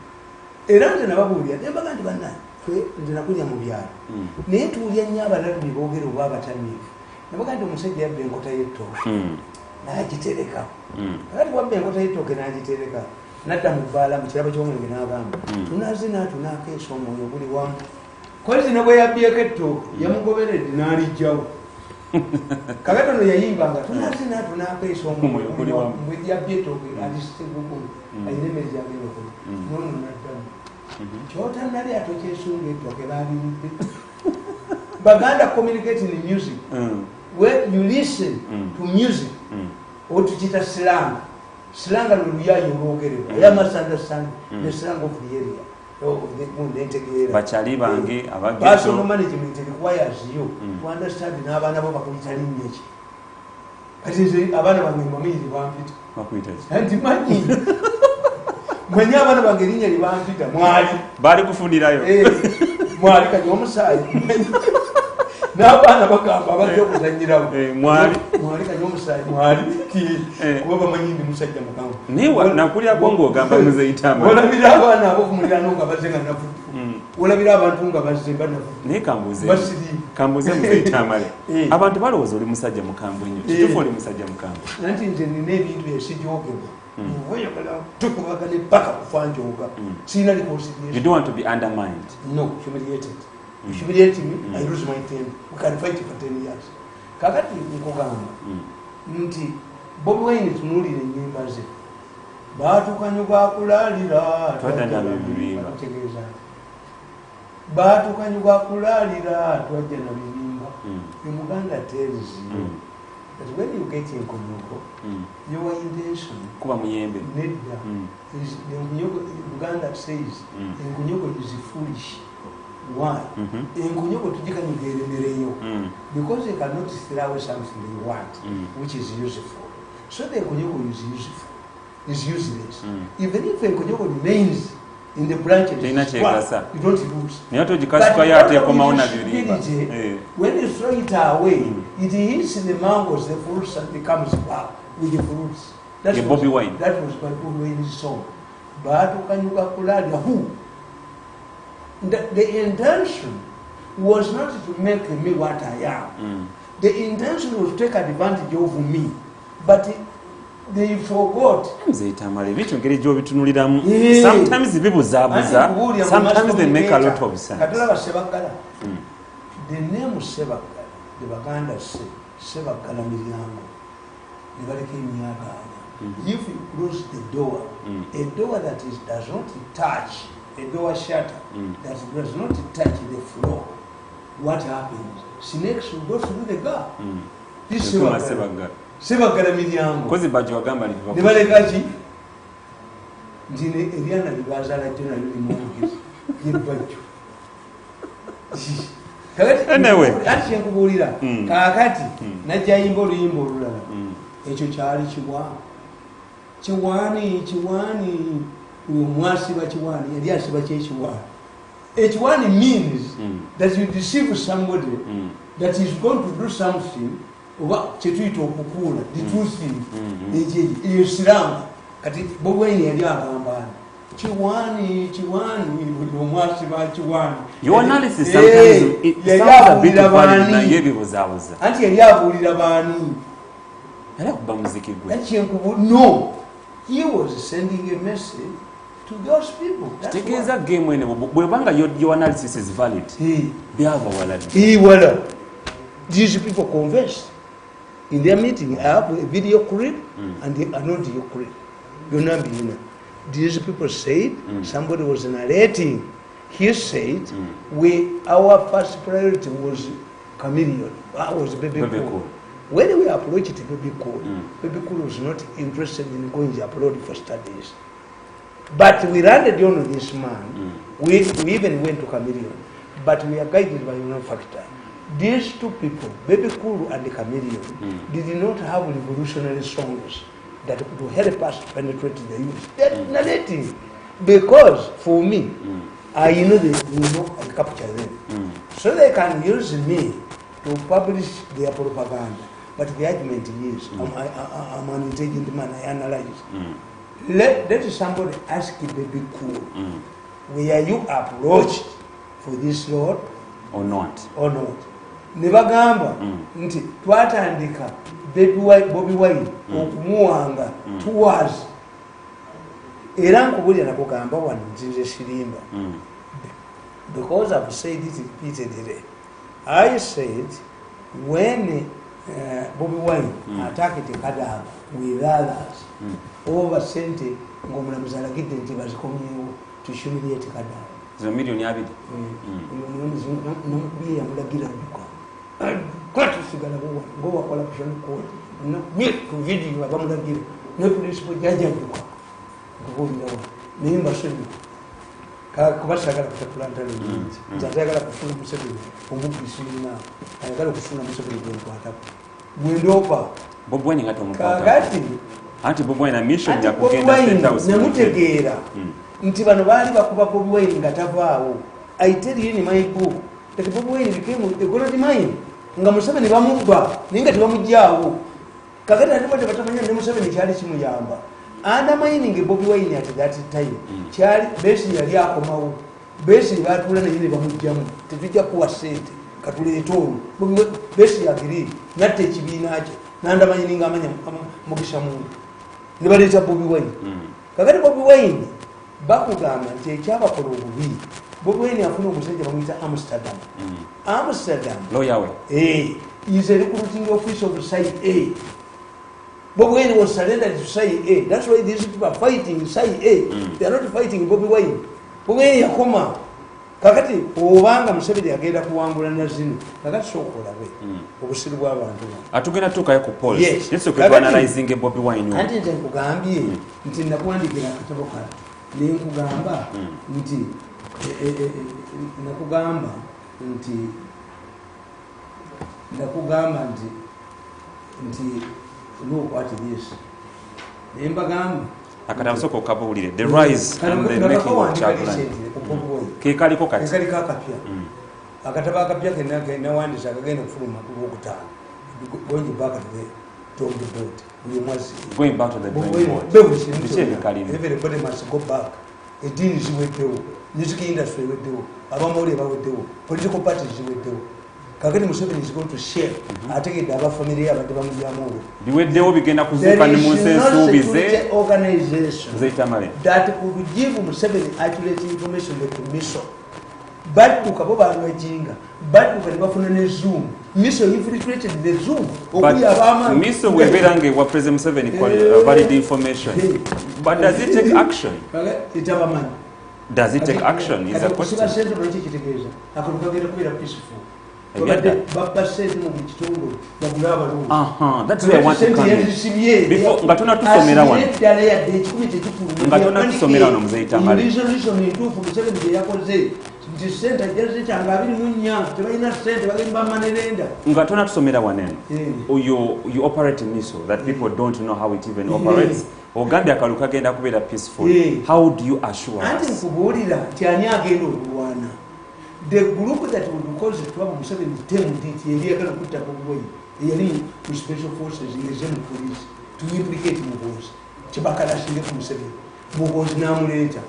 Era nze nababuulira nembaga nti banna ffe nze nakunya mu byalo. Naye tuulya nnyo abalabi boogera oba abatamiivu. Nembaga nti omusajja yabba enkota y'ettooke. N'agitereka. Kakati wabba enkota y'ettooke n'agitereka. Nadda mu bbaala mu kirabo ky'omwenge n'agamba tunaazina tunaakeesa omwoyo guli wamu. Kozi ne bwe yabbyeko ettooke yamugoberedde n'alijjawo. Kakati ono yayimbanga tunaazina tunaakeesa omwoyo guli wamu. Bwe yabbye ettooke alisitebugulu ayina emmezi agenda okola. N'ono n'addamu. Ky'otannali atokyesunga ettooke baabiridde. Baganda communicating in music. When you listen to music or to chita slang, slang aluya yorogerwa. I must understand the slang of the area. Of the integrated. Bachali bangi abageto. Personal management requires you to understand n'abana bo bakuitali nyechi. Ati abana bangi mamiri bampita. Bakuitachi. Ati manyi. Mwenye abana bangi linya libampita mwali. Bali kufunirayo. Mwali kati omusayi. N'abaana bagamba abadde okuzanyirawo mwali kanya omusaayi mwali kuba bamanyi ndi musajja mukambwe niwa nakulya bongo ogamba muzeeyi Tamale olabira abaana abo kumuliraano nga bazze nga nafudde olabira abantu nga bazze banafudde naye kambuze muzeeyi Tamale abantu balowooza oli musajja mukambwe nnyo kituufu oli musajja mukambwe anti nze nina ebintu ebisijoogebwa oyagala tukubagane paka kufa njoga sirina reconciliation. You don't want to be undermined. No, humiliated. You humiliate me, I lose my time. We can fight for 10 years. Kakati nkogamba nti Bobi Wine tunulire ennyimba ze baatukanyuga kulalira twajja na bibimba baatukanyuga kulalira twajja na bibimba in Uganda tells you that when you get in Konyoko your intention kuba muyembe nedda is Uganda says Konyoko is foolish. Why? In Konyoko tujikanyugeremereyo because they cannot throw away something they want which is useful. So the Konyoko is useful, is useless. Even if Konyoko remains in the branches, you don't lose. When you throw it away, it hits in the mangoes, the fruits, and it comes back with the fruits. That was Bobi Wine. That was by Bobi Wine's song. But who? The intention was not to make me what I am. The intention was to take advantage of me. But they forgot. Sometimes people zabuza, sometimes they make a lot of sense. The name of Sebakala, the Baganda say, Sebakala Miriango. If you close the door, a door that does not touch, a door shutter that does not touch the floor, what happens? Snakes will go through the gap. This is Sebakala Miriango. Because the Bajwagamba the Valekaji Eliana Libazala General anyway, ati nkubulira kakati najja yimbo luyimbo olulala ekyo kyali kiwaani uyo mwasiba kiwaani yali asiba kyekiwaani ekiwaani means that you deceive somebody that is going to do something oba kyetuyita okukuula the truth eyo Islam kati Bobi Wine yali agamba Chiwani, buli omwasiba Chiwani. Your analysis sometimes it sounds a bit funny na yebi buzabuza. Anti yali abulira baani. Yali kuba muziki gwe. No. He was sending a message to those people. Take a game when bwebanga your analysis is valid. Byava waladi. Wala. These people converse. In their meeting, I have a video clip and an audio clip. You know. These people said, somebody was narrating, he said, our first priority was chameleon, was baby cool. When we approached baby cool was not interested in going abroad for studies. But we landed on this man, we even went to chameleon, but we are guided by one factor. These two people, baby cool and the chameleon, did not have revolutionary songs. that will help us penetrate the youth. That narrative, because for me, I know I capture them, so they can use me to publish their propaganda. But the argument is, I'm an intelligent man. I analyze. Let somebody ask you to be cool. Were you approached for this road or not? Nebagamba nti twatandika Bobi Wine okumuwanga towards era nkubulira nakugamba wano nzinze sirimba because I've said it repeatedly. I said when Bobi Wine attacked Kadaga with others over sente ngomulamuzi alagidde nti bazikomyewo to humiliate Kadaga. The million yabidi. Be a Mulagira Duka. Got to figure out go a collection court. No, meet to video about Mulagira. No police for Jaja Duka. Go in the one. Name was Shin. Kabasaka of the planter. Zazaga of Full Muslim, who would be seen now. I got a full Muslim going to what up. Window. Bob Winning at home. Anti Bob Wine a mission that will get us. Nti bano baali bakuba Bobi Wine nga tavaawo. I tell you in my book that Bobi Wine became a good mine. Nga Museveni bamubba naye nga tebamuggyaawo. Kakati ate bate batamanya ne Museveni kyali kimuyamba. Undermining Bobi Wine at that time. Kyali Besigye yali akomawo. Besigye baatuula naye ne bamuggyamu. Tetujja kuwa ssente katuleeta ono. Besigye agiri natta ekibiina kye n'andamining amanya Mugisha Muntu. Ne baleeta Bobi Wine. Kakati Bobi Wine bakugamba nti ekyabakola obubi Bobi Wine afuna omusajja bamuyita Amsterdam lawyer is a recruiting office of Side A. Bobi Wine was surrendered to Side A. That's why these people are fighting Side A. They are not fighting Bobi Wine. Bobi Wine yakoma kakati obanga Museveni agenda kuwangula na zino kakati sokolabe obusiru bw'abantu atugenda tukayo ku Paul yes analyzing Bobi Wine anti nze nkugambye nti nakuwandikira akatabo kano nekugamba nti nakugamba nti look what it is nembagamba akatabo soko kabuulire the rise and the making of Chapman kekaliko kati kekaliko akapya akatabo akapya kenawandisa akagenda kufuluma kulwokutaano going back to the board. Going back to the drawing board. Everybody must go back. A deal is with you. Music industry will do. Abamori will do. Political parties will do. Kagani Museveni is going to share. I take it about family about the Bamujamu. The way they will begin to organization that could give Museveni accurate information to Miso. But to Kaboba Jinga. But to Kabafuna Zoom. Miso infiltrated the Zoom. But Miso will be angry what President Museveni valid information. But does it take action? Does it take action? Is a question. That's where I want to come in. Before Ngatona tusomera wano. Ngatona tusomera wano mzee Tamale. Ngatona tusomera wanene. You operate in Miso that people don't know how it even operates. Uganda akaluka genda kubera peaceful. How do you assure us? The group that would cause the trouble Museveni to special forces in the police to implicate Mugozi. Chibakala Shinde Museveni. Mugozi Namureta.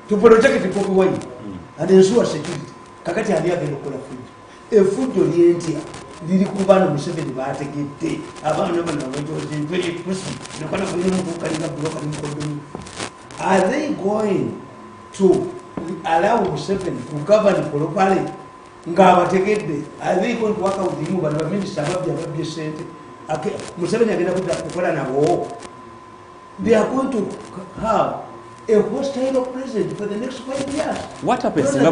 To protect the Bobi Wine and ensure security. Kakati Alia Velokola food. A food orientia. Lili Kubana Museveni Bategate. Abana was very pussy. The kind of are they going to allow Museveni to govern properly? Ngabategedde. Are they going to work out the move and minister of the center? Museveni are going to nabo. They are going to have a hostile president for the next 5 years. What happens? Those are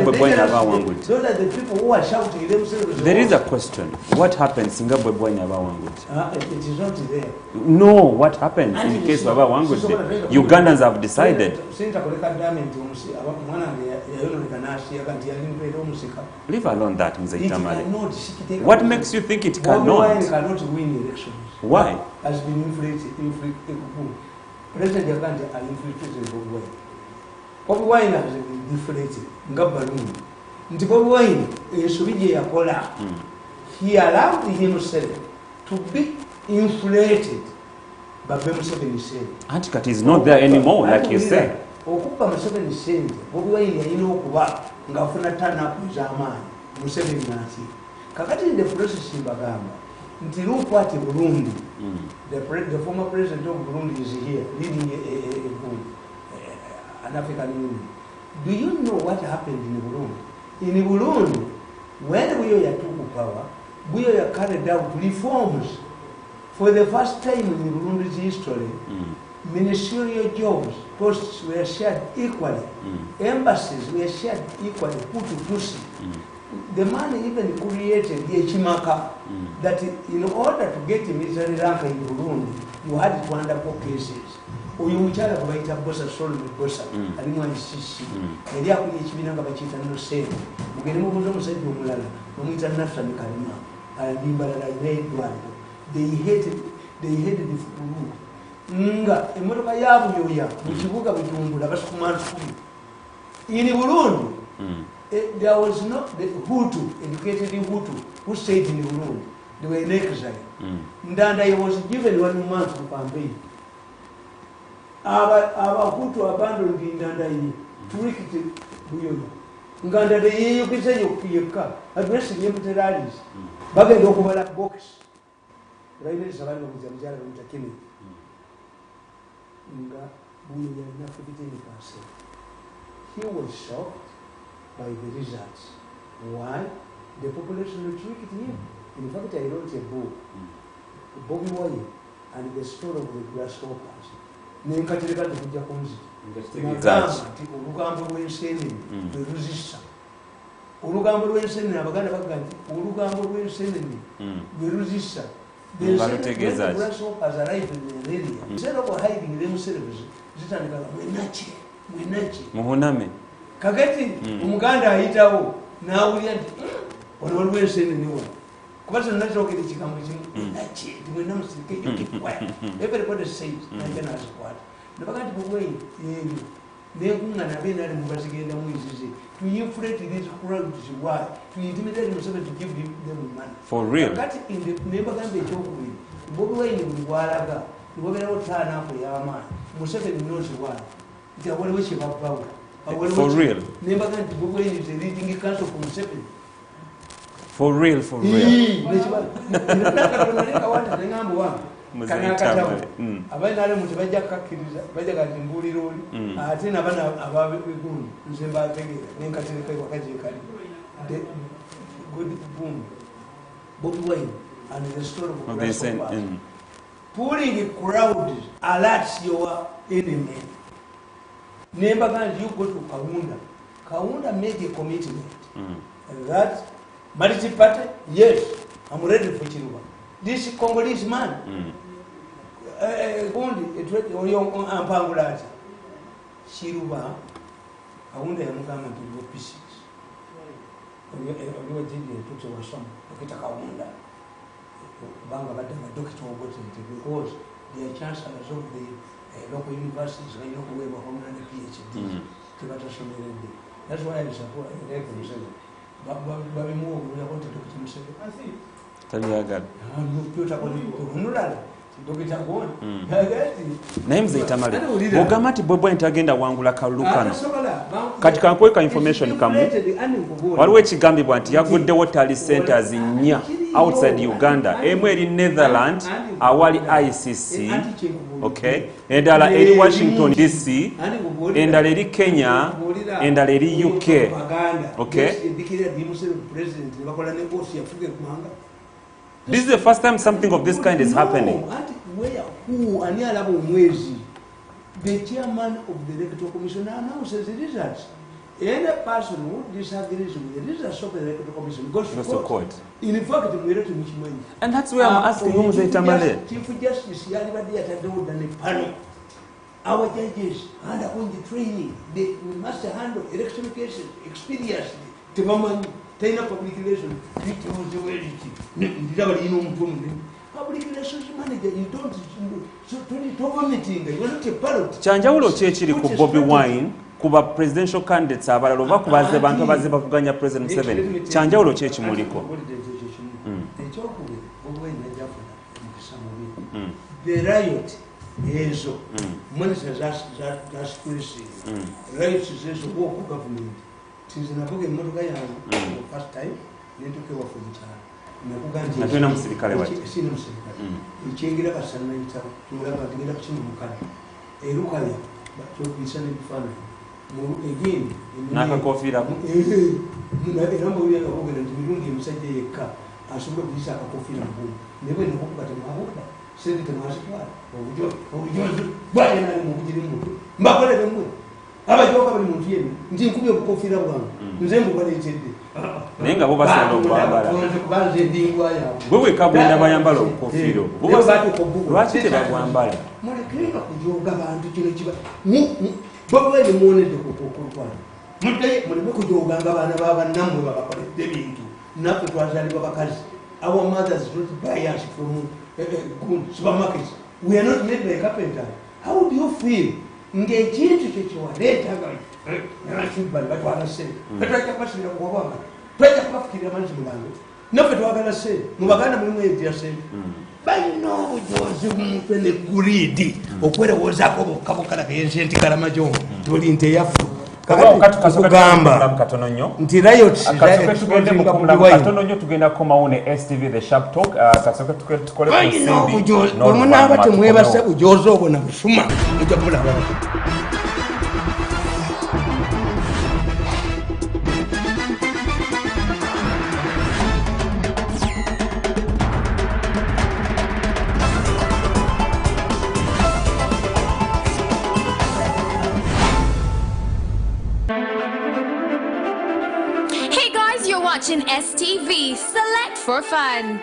the people who are shouting themselves. There is a question. What happens? Zimbabwe boy never wanguti. It is not there. No, what happens in case of wanguti? Ugandans have decided. Leave alone that, Mr. Tamale. What makes you think it cannot? It cannot win elections. Why? Has been inflated. President Uganda are infiltrated Bobi Wine. Bobi Wine has been deflated. Ngabaluni. Nti Bobi Wine esubije yakola. He allowed himself to be inflated. But Museveni said. Antikat is not there anymore, like you said. Okupa Museveni said. Bobi Wine yalina okuba ngafuna turn-up z'amaanyi. Museveni nati. Kakati in the process bagamba. Nti Lukwati Burundi. The former president of Burundi is here leading an African Union. Do you know what happened in Burundi? In Burundi, when Buyoya took power, Buyoya carried out reforms. For the first time in Burundi's history, ministerial jobs, posts were shared equally. Embassies were shared equally, Hutu-Tutsi. The man even created Yechimaka that in order to get a military rank in Burundi, you had to undergo cases. Uyu mchara kubaita bosa solo bosa alimu sisi ndia kuyechibina ngabachita no same mugeni mubuzo musaidu mulala mumita nafsa mikalima alimba la red they hated the Fulu nga emotoka yabu yoya mukibuga bujumbula basukumana in Burundi. There was not the Hutu, educated Hutu, who stayed in Burundi. They were in exile. Ndanda was given 1 month to campaign. Our Hutu abandoned in Ndanda to wicked Buyoya. Nganda de you can say you addressing him to rallies. Baga Dokobala box. Railway Savannah with Jamjara and Takini. Nga Buyoya Nafitini Pase. He was shocked by the results. Why? The population retreated him. In fact, I wrote a book, Bobi Wine and the story of the grasshoppers. Nenkatirika tukuja kunzi. Urugambo rw'ensenene rweruzisa. Urugambo rw'ensenene abaganda baganti urugambo rw'ensenene rweruzisa. The grasshoppers arrived in the area. Instead of hiding themselves, zitandika mwenachi. Muhuname. Kakati umuganda ayitawo nawulya nti ono lw'ensenene wa. Kubasa nachokere chikambo chimu nachi ndimwe namusike yokikwaya. Everybody says najana asikwata. Nabagati bugwe yenu. Nekungana benali mubazigenda mwizize. To inflate these crowds why? To intimidate Museveni to give them money. For real. Kakati in the nebagambe ekyokubi. Bobi Wine buli bwalaga. Nibogera otana ako y'amaanyi. Museveni knows why. Nti awaliwo kye babawo. For real. For real, for real. Abaana mu tebajja kakkiriza bajja kati mbulira oli ate nabana ababigundu nze mbategeera nenkatereka wakaje kali the good boom Bobi Wine and the story of the pulling crowd alerts your enemy. Never you go to Kaunda. Kaunda made a commitment that multi-party, yes, I'm ready for Chiluba. This Congolese man, Ampangulati, Chiluba, Kaunda Yamukama to go pieces. You were taking to some, Kita Kaunda, Banga because they are chancellors of the local universities, I know we were home and a PhD. That's why I support the Baby Moore, we are going to talk to himself. I see. Tell me again. Names the Tamale. Bogamati Bobo and Tagenda Wangula Kalukano. Katika information kamu. Waliwe chigambi bwanti yagudde water centers in Nya outside Uganda. Emwe in Netherlands, awali ICC. Okay. Endala eri Washington DC. Endala eri Kenya. Endala eri UK. Okay. This is the first time something of this kind is happening. Who ani alabo mwezi the chairman of the Electoral Commission announces the results. Any person who disagrees with the results of the Electoral Commission goes to court. In fact, we read to Michigan. And that's where I'm asking you, Mr. Tamale. Chief Justice Yalibadi at the panel. Our judges undergoing the training, they must handle election cases expeditiously. The woman, Taina public relations, public relations manager, you don't meeting, you're not a parrot. Chanjawulo chechiri ku Bobby Wine, kuba presidential candidates abalala oba kubaze bantu abaze bavuganya President Museveni. Chanjawulo chechi muliko. The riot is monitors that's crazy. Riot is a war of government. Since in a book in Motoka, first time, they took over from the child. Natuna musirikale wachi. Sino musirikale. Ichengira kasana ita, tumulaba tingenda kuchini mukali. Erukale, bato bisane bifana. Again, naka kofira. Erambo uya kaboga na Mirundi msaje yeka. Asubwe bisa kofira mbu. Nebo ni hokuba tamahoka. Sedi tamashikwala. Obujo. Bwaye nali mukujiri mbu. Mbakole bemwe. Abajoka bali muntu yemi. Ndi nkubye kofira bwangu. Nzembu bali chede. Nenga bo basendo kwambala. Baze ndingwa ya. Wewe kabwenda bayambala okofiro. Bo basatu kobuko. Lwaki tebagwambala? Mole klinga kujoga bantu kino kiba. Bwe ni muone de kokokwa. Mudde mulime kujoga ngabana baba namwe bakakole ebintu. Nafe twazali babakazi. Our mothers don't buy us from good supermarkets. We are not made by a carpenter. How do you feel? Ngekintu kyekiwaleeta nashubali batwala sente twajja kubasibira kuwabanga twajja kubafikirira manzi mulango naffe twagala sente mubaganda mulimu ebya sente balina obujozi mumutwe ne guridi okwerewozaako bokabokala keyensenti kalamajo toli nte yaffe kakugamba nti katono nnyo tugenda kukomawo ne STV the sharp talk kasoke tukole omunaaba temwebase bujozi obwo na busuma mujja bulaba. Watching STV, select for fun.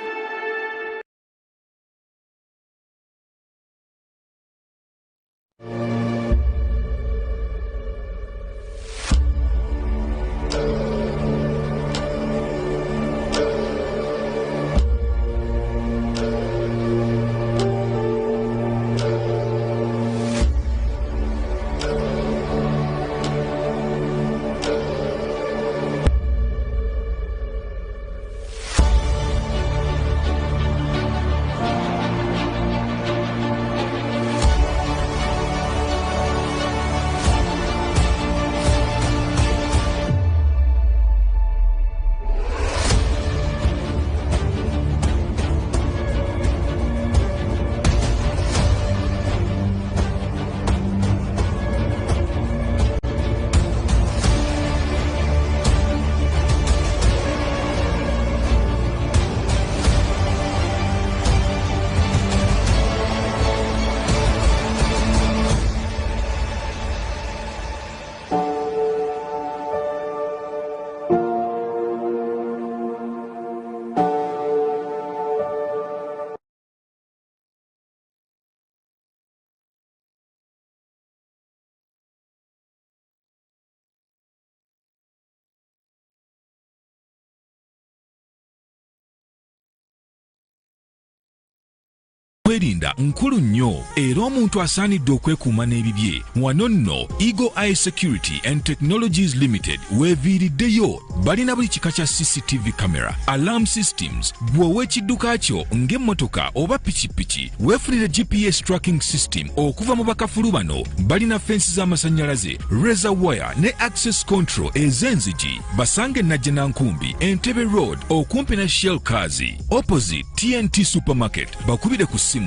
Kwerinda nkulu nnyo era omuntu asaanidde okwekuuma n'ebibye. Wano nno Eagle Eye Security and Technologies Limited weeviiriddeyo. Balina buli kika kya CCTV camera, alarm systems, bw'owa ekidduka kyo ng'emmotoka oba pikipiki. Weefunire GPS tracking system okuva mu bakafulu bano. Balina fensi z'amasannyalaze, razor wire ne access control ez'enzigi. Basange Najjanankumbi, Entebbe Road okumpi ne Shell Kazi. Opposite TNT Supermarket. Bakubire ku 0705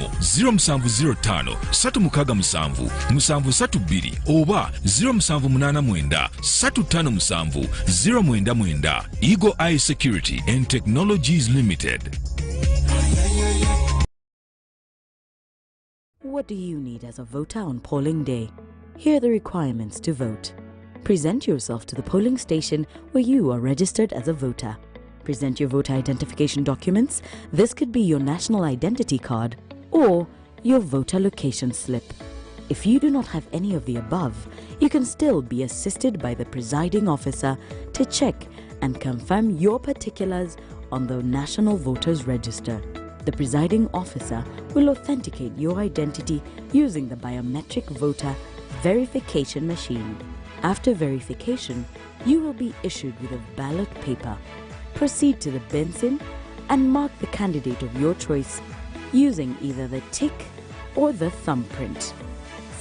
367 732 oba 0789 357 099. Eagle Eye Security and Technologies Limited. What do you need as a voter on polling day? Here are the requirements to vote. Present yourself to the polling station where you are registered as a voter. Present your voter identification documents. This could be your national identity card or your voter location slip. If you do not have any of the above, you can still be assisted by the presiding officer to check and confirm your particulars on the National Voters Register. The presiding officer will authenticate your identity using the biometric voter verification machine. After verification, you will be issued with a ballot paper. Proceed to the bin and mark the candidate of your choice using either the tick or the thumbprint.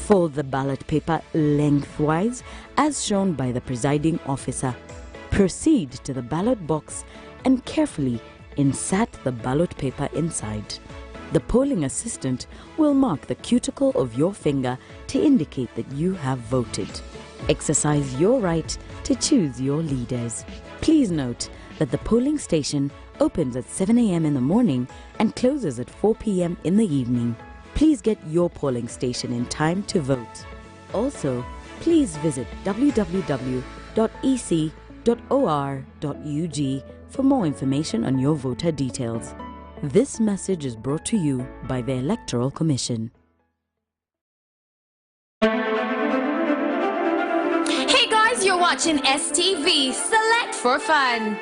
Fold the ballot paper lengthwise as shown by the presiding officer. Proceed to the ballot box and carefully insert the ballot paper inside. The polling assistant will mark the cuticle of your finger to indicate that you have voted. Exercise your right to choose your leaders. Please note that the polling station opens at 7 a.m. in the morning and closes at 4 p.m. in the evening. Please get your polling station in time to vote. Also, please visit www.ec.or.ug for more information on your voter details. This message is brought to you by the Electoral Commission. Hey guys, you're watching STV. Select for fun.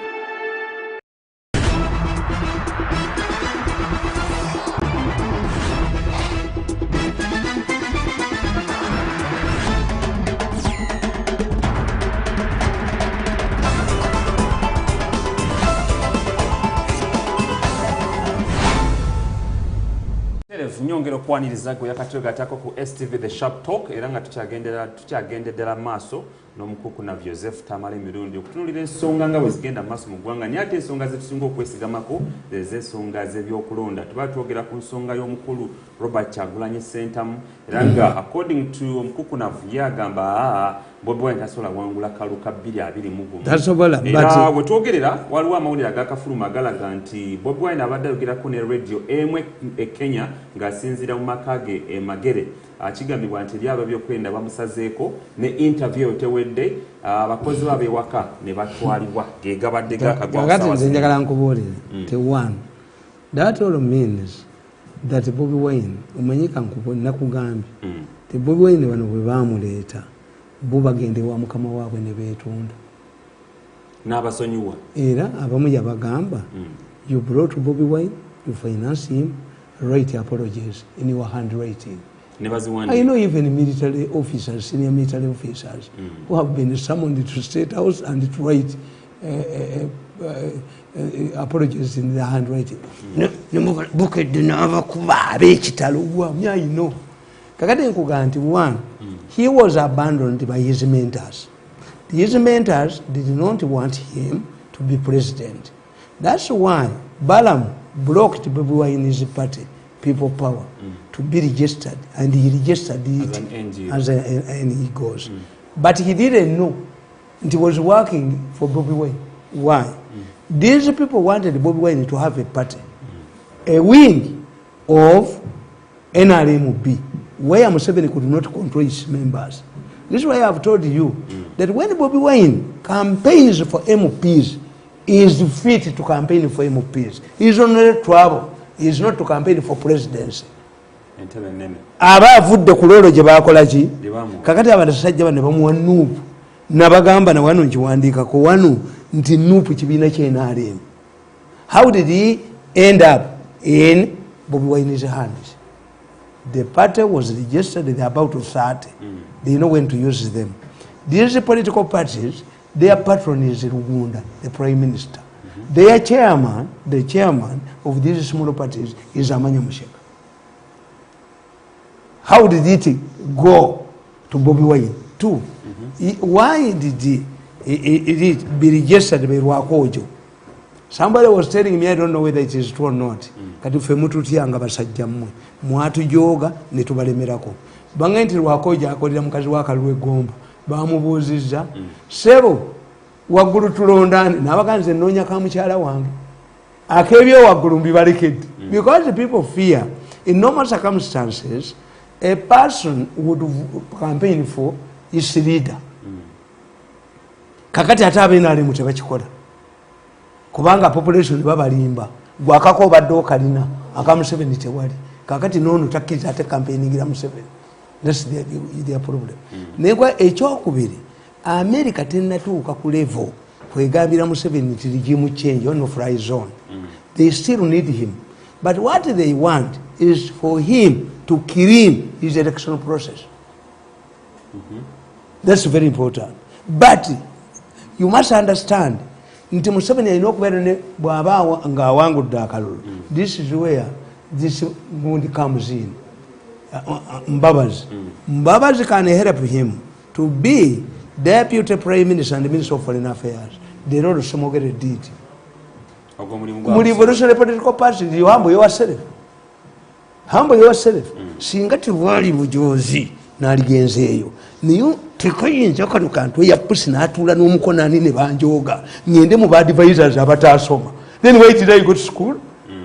Nyongera okwaniriza gwe yakatiro gatako ku STV The Sharp Talk era nga tukyagendera maaso n'omukuku na Joseph Tamale Mirundi okutunulira ensonga nga bwe zigenda maaso mu ggwanga naye ate ensonga zetusinga okwesigamako z'ensonga z'ebyokulonda tuba twogera ku nsonga y'omukulu Robert Kyagulanyi Ssentamu era nga according to omukuku na yagamba Bobi Wine tasobola wangula kaluka 221 era bwe twogerera waliwo amawulire agakafuluma galaga nti Bobi Wine abadde ayogerako ne radio emu e Kenya ng'asinziira mu maka ge e Magere akigambibwa nti lyaba byokwenda bamusazeeko ne interview tewedde abakozi babe ewaka ne batwalibwa gegabadde gakagwanze njagala nkubuulire te one that all means that Bobi Wine umanyika nakugambye te Bobi Wine bano bwe baamuleeta bo bagende wa mukama waabwe ne beetunda n'abasonyiwa era abamu yabagamba you brought Bobi Wine, you finance him, write apologies in your handwriting. I know even military officers, senior military officers who have been summoned to State House and to write apologies in their handwriting. I know. One, he was abandoned by his mentors. His mentors did not want him to be president. That's why Balaam blocked Bobi Wine in his party, People Power, to be registered, and he registered it as an he goes. But he didn't know. And he was working for Bobi Wine. Why? These people wanted Bobi Wine to have a party, a wing of NRMB, where Museveni could not control his members. This is why I have told you that when Bobi Wine campaigns for MPs, he is fit to campaign for MPs. He is only trouble. He is not to campaign for presidency. Aba avudde ku lolo gye baakola ki kakati abasajja bano bamuwa nuupu nabagamba na wano nkiwandiikako wano nti nuupu kibiina ky'NRM. How did he end up in Bobi Wine's hands? The party was registered, they are about to start. They know when to use them. These political parties, their patron is Uganda, the Prime Minister. Their chairman, the chairman of these small parties is Amanya Musheka. How did it go to Bobi Wine? Two. Why did it be registered by Rwakojo? Somebody was telling me, I don't know whether it is true or not. Kati fe mutu tianga basajja mmwe. Mwatu joga ne tubalemerako. Banga nti Rwakojo akolera mukazi wa Kalwe Gomba. Bamubuuzizza. Sebo waggulu tulondani nabaganze nonya ka mukyala wange. Akebyo waggulu mbibalekedde. Because the people fear in normal circumstances a person would campaign for his leader. Kakati ate abenaalimu tebakikola kubanga population babalimba gwakako obadde okalina aka Museveni tewali kakati noono takkiriza ate campaigningira Museveni. That's their problem. Negwa ekyokubiri America tennatuuka ku level kwegambira Museveni nti regime change on fly zone. They still need him, but what they want is for him to clean his election process. That's very important. But you must understand nti Museveni alina okubeera ne bw'aba ng'awangudde akalulu. This is where this Gundi comes in. Mbabazi can help him to be Deputy Prime Minister and Minister of Foreign Affairs. The road Somogere did. Revolutionary political party, you humble yourself. Humble yourself. Singati wali bujozi naligenzeeyo. Niyo tekayinza kano kantu ya pusi n'atuula n'omukonaani ne banjooga. Ngende mu advisors abataasoma. Then wait till I go to school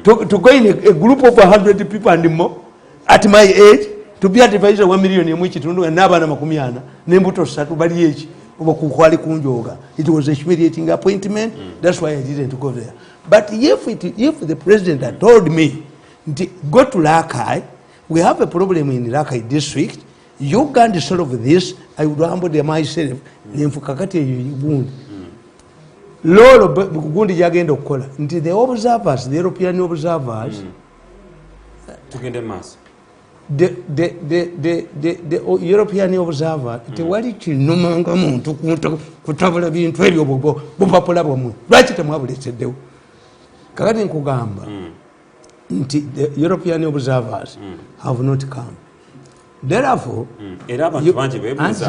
to go in a group of 100 people and more at my age to be advisor 1 million emu ekitundu n'abaana 40 n'embuto 3 bali eki oba kukwali kunjooga. It was a humiliating appointment. That's why I didn't go there. But if the president had told me go to Rakai, we have a problem in Rakai district, you can't solve this, I would humble myself. Lolo Gundi yagenda okukola nti the observers, the European observers, the European observer tewali kinumanga muntu kutabula bintu ebyo bupapula bwamwe lwaki temwabuleteddewo kakati nkugamba nti the European observers have not come. Therefore, era abantu bangi beebuuza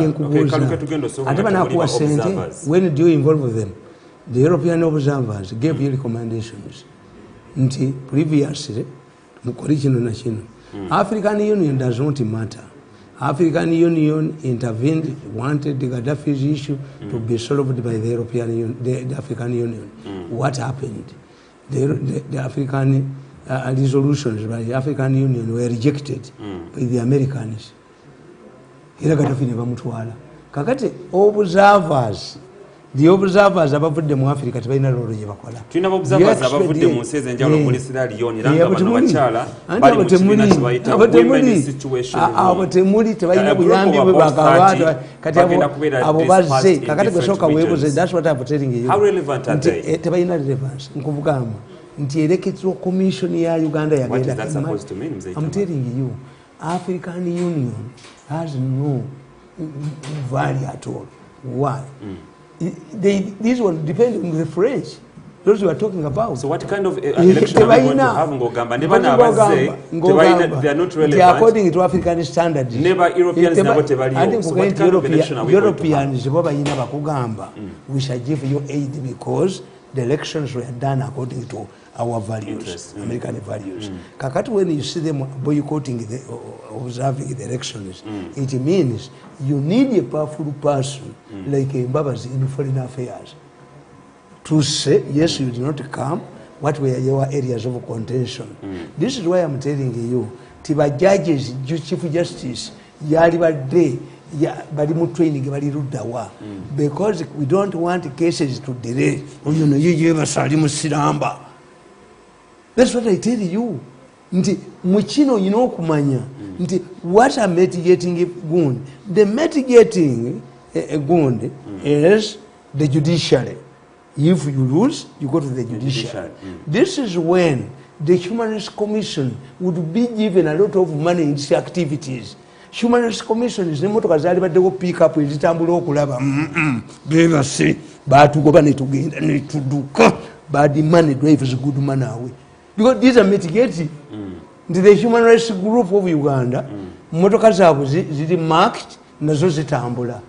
ate banakuwa sente when do you involve them? The European observers gave you recommendations nti previously mukoli kino na kino. African Union does not matter. African Union intervened, wanted the Gaddafi's issue to be solved by the European Union, the African Union. What happened? The African resolutions by the African Union were rejected by the Americans. Ila Gaddafi ne bamutwala. Kakati observers, the observers abavudde mu Africa tebalina lolo gye bakola. Tulina observers abavudde mu nsi ez'enjawulo muri Sierra Leone era bano bakyala bali mu kibiina kye bayita women situation. Abo temuli tebalina buyambi bwe bakabaata kati abo bazze kakati gwesoka weebuze. That's what I'm telling you. How relevant are they? Tebalina relevance. Nkuvugamba nti electoral commission ya Uganda yagenda. What is that supposed to mean? I'm telling you, African Union has no value at all. Why? This one depends on the French. Those you are talking about. So what kind of election are we going to have? Ngogamba nebana abazze they are not relevant. According to African standards. Never Europeans nabo tebaliyo. So what kind of election are we going to have? Europeans bo bayina bakugamba we shall give you aid because the elections were done according to our values, American values. Kakati when you see them boycotting observing the elections, it means you need a powerful person like a Mbabazi in foreign affairs to say, yes, you did not come, what were your areas of contention. This is why I'm telling you, Tiba judges, Chief Justice, Yali Bade, bali mu training bali ruddawa because we don't want cases to delay. You know, you basali musiramba. That's what I tell you. Nti muchino kumanya nti what are mitigating Gundi? The mitigating Gundi is the judiciary. If you lose, you go to the judiciary. This is when the Human Rights Commission would be given a lot of money in its activities. Human Rights Commission is nemotoka zali badde pick up ezitambula okulaba bebase batugoba netugenda netuduka bad money drives good man away because these are mitigating. The Human Rights Group of Uganda motoka zaabwe zili marked nazo zitambula.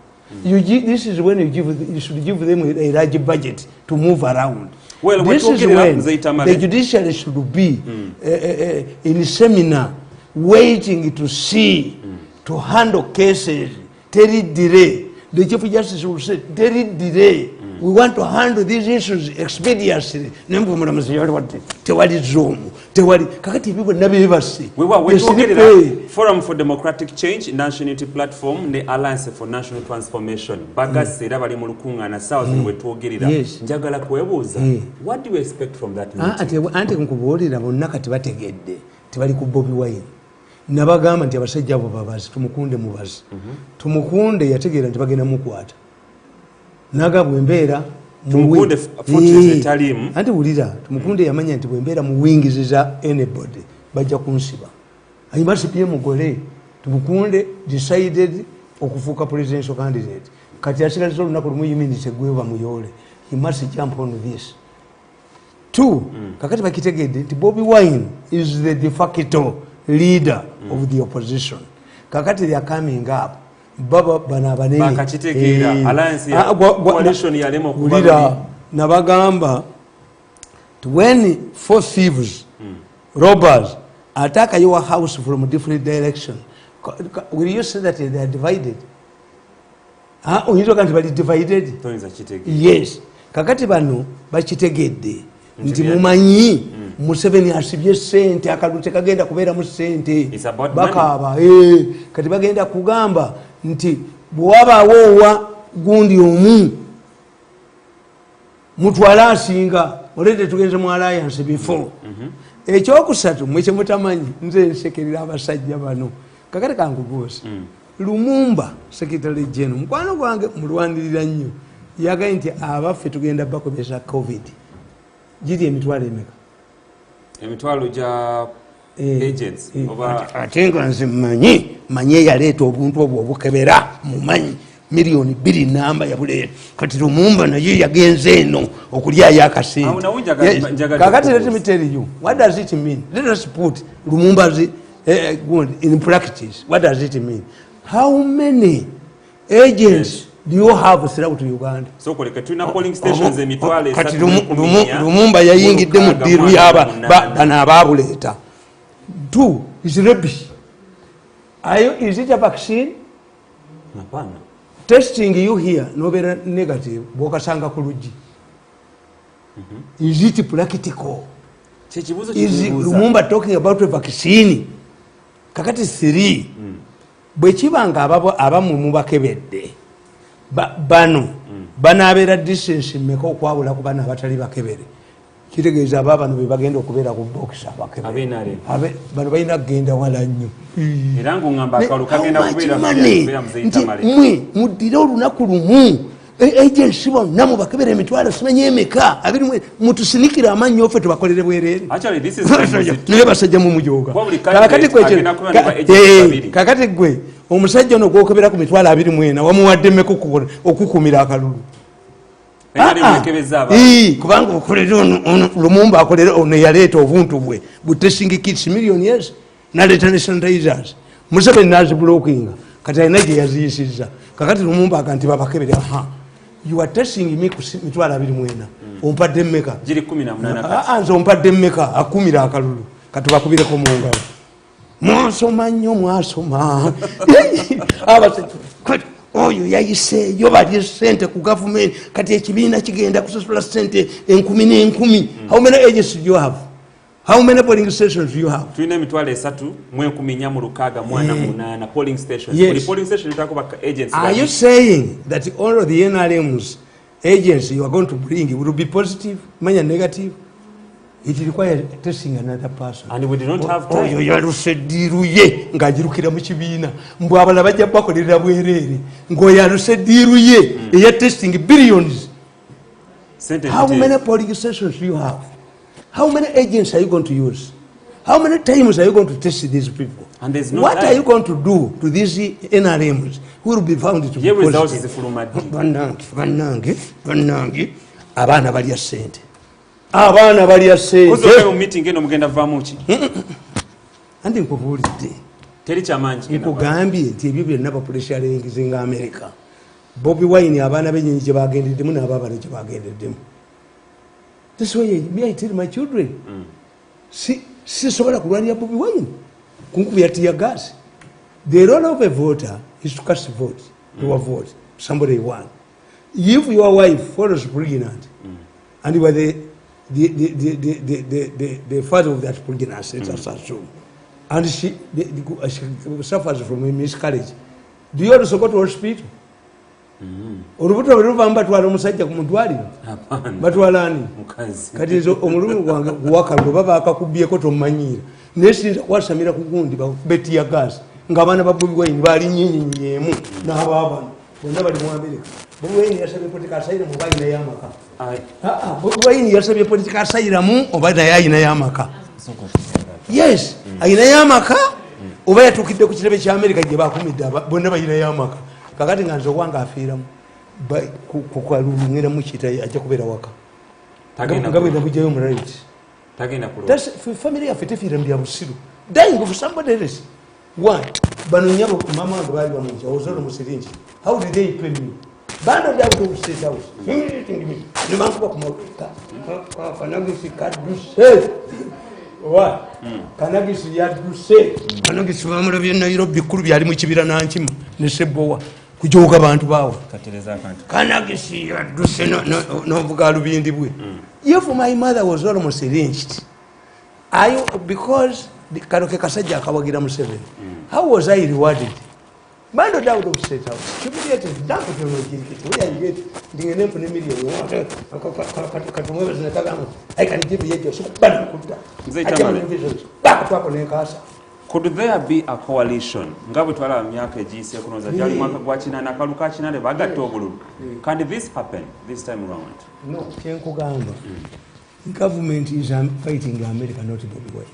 This is when you should give them a large budget to move around. Well, this is when the judiciary should be in a seminar waiting to see, to handle cases, Terry delay. The Chief Justice will say, Terry delay. we want to handle these issues expeditiously. Nembu mulamuzi yali wadde tewali zoom tewali kakati ebyo bonna bebase. We twogerera Forum for Democratic Change, National Unity Platform ne Alliance for National Transformation bagasse era bali mu lukungaana ssaawa zino we twogerera. Njagala kwebuuza, what do you expect from that meeting? Ante nkubuulira bonna kati bategedde tebali ku Bobi Wine. Nabagamba nti abasajja abo babazi tumukunde mubazi. Tumukunde yategeera nti bagenda mukwata. Naga bwembeera tumukunde futi etalimu. Ante wulira tumukunde yamanya nti bwembeera mu wingiziza anybody bajja kunsiba. Ayimasi pye mugole tumukunde decided okufuuka presidential candidate. Kati asigaliza olunaku lumu yiminise gweba muyole. He must jump on this. Two, kakati bakitegedde nti Bobi Wine is the de facto leader of the opposition. Kakati they are coming up. Baba bana banene. Bakachitegeera alliance ya coalition ya lemo kubali. Nabagamba when four thieves, robbers attack your house from different direction. Will you say that they are divided? Oyinza kanti bali divided? Yes. Kakati bano bakitegedde nti mumanyi Museveni asibye sente akalulu tekagenda kubeera mu sente bakaaba kati bagenda kugamba nti bwabaawo wa gundi omu mutwala asinga olede tugenze mu alliance before ekyokusatu mwe kyemutamanyi nze nsekerera abasajja bano kakati kangubuusi Lumumba secretary general mukwano gwange mulwanirira nnyo yagaye nti abaffe tugenda bakobesa covid giri emitwalo emeka emitwalo ja agents oba atenga nze manyi yaleeta obuntu obwo obukebera mumanyi milioni 2 namba yabuleeta kati Lumumba naye yagenze eno okulyayo akasinga kakati let me tell you what does it mean. Let us put Lumumba's in practice. What does it mean? How many agents do you have throughout Uganda? So koleka tuna polling stations emitwale kati Lumumba yayingidde mu diru yaba bana ababuleta. Two is rubbish. Is it a vaccine? Napana. Testing you here no be negative bokasanga ku luji. Is it practical? Is Lumumba talking about a vaccine? Kakati 3 bwe kibanga abamu mubakebedde bano banabeera distance mmeka okwabula ku bana abatali bakebere kitegeeza ababano be bagenda okubeera ku box abakebere bano balina kugenda wala nnyo era ng'ongamba akalu kagenda kubeera muzeyi Tamale mwe muddire olunaku lumu agency bonna mubakebere emitwalo simanyi emeka abiri mutusinikira amannya offe tubakolere bwereere naye basajja mumujoga kakati gwe omusajja ono gwokebera ku mitwalo 24 wamuwadde mmeka okukumira akalulu kubanga okolere ono Lumumba akolere ono yaleeta obuntu bwe butesting kits millions naleeta ne sanitizers Museveni nazibulookinga kati alina gye yaziyisizza kakati Lumumba aganti babakebere you are testing me ku mitwalo 24 ompadde mmeka giri 18 nze ompadde mmeka akumira akalulu kati bakubireko mu ngalo mwasoma nnyo mwasoma oyo yayiseeyo balye sente ku gavumenti kati ekibiina kigenda kusasula sente 10,000. How many agents do you have? How many polling stations do you have? Tulina emitwalo 3,468 polling stations. Yes. Polling station itakuba agents. Are you saying that all of the NRM's agents you are going to bring will be positive, manya negative? It requires testing another person. And we do not have time. Oyo yalusediruye ngajirukira mu kibiina mbu abala bajja bakolera bwerere ngo yalusediruye eya testing billions. How many polling stations do you have? How many agents are you going to use? How many times are you going to test these people? And there's no what time. Are you going to do to these NRMs who will be found to be positive? Banange abana balya sente. Abana balya sente. Kuzo meeting eno mugenda vamuchi. Andi nkubulidde. Teri chamanji. Nkugambye nti ebyo byonna bapressure engizinga America. Bobi Wine abana benyinyi gye bagendeddemu n'ababale gye bagendeddemu. This way me I tell my children. Si sobola kulwanira Bobi Wine. Kunkubya tear gas. The role of a voter is to cast a vote, to a vote. Somebody won. if your wife follows pregnant and you are the father of that pregnancy, let's assume, and she suffers from a miscarriage, do you also go to hospital? Urubuto ruvamba twala omusajja ku mutwaliro batwalani kati ezo omulumi gwange kuwaka baba akakubyeko tomanyira nesinza kwasamira ku gundi beti ya gas ng'abaana ba Bobi Wine bali nyinyinyemu n'abaabano bonna bali mu Amerika. Bobi Wine yasabye politika asayira mu bayina y'amaka. Bobi Wine yasabye politika asayira mu oba naye ayina y'amaka. Yes, ayina y'amaka oba yatukidde ku kirebe kya Amerika gye bakumidde bonna bayina y'amaka. Kakati nga nze wanga afiiramu kukwalulungira mu kita ajja kubeera waka. Nga bwe nabujjayo mu right. Family yaffe tefiira mu bya busiru. Dying of somebody else. What? Bano nyabo mama wange bali bamunja ozolo musiringi. How did they pay me? Bando down to state house. Ne bankuba ku mawuka. Kanagisi kaduse. What? Kanagisi yaduse. Kanagisi bamulabye Nairobi bikulu byali mu kibira nankima ne Sebowa. Kujoga bantu bawo. Kateleza abantu. Kanagisi yaduse no bugalu bindi bwe. If my mother was almost lynched, because the Karoke Kasaja Kawagira Museveni, how was I rewarded? Bando doubt of state house. Humiliated, damn it, where I get the name for the million. I can give you so bad. Could there be a coalition? Ngabutwala myaka jinsi kunoza jali mwaka gwa China na kaluka China ne bagatobulu. Can this happen this time around? No, Kenkugamba. The government is fighting America, not Bobi Wine.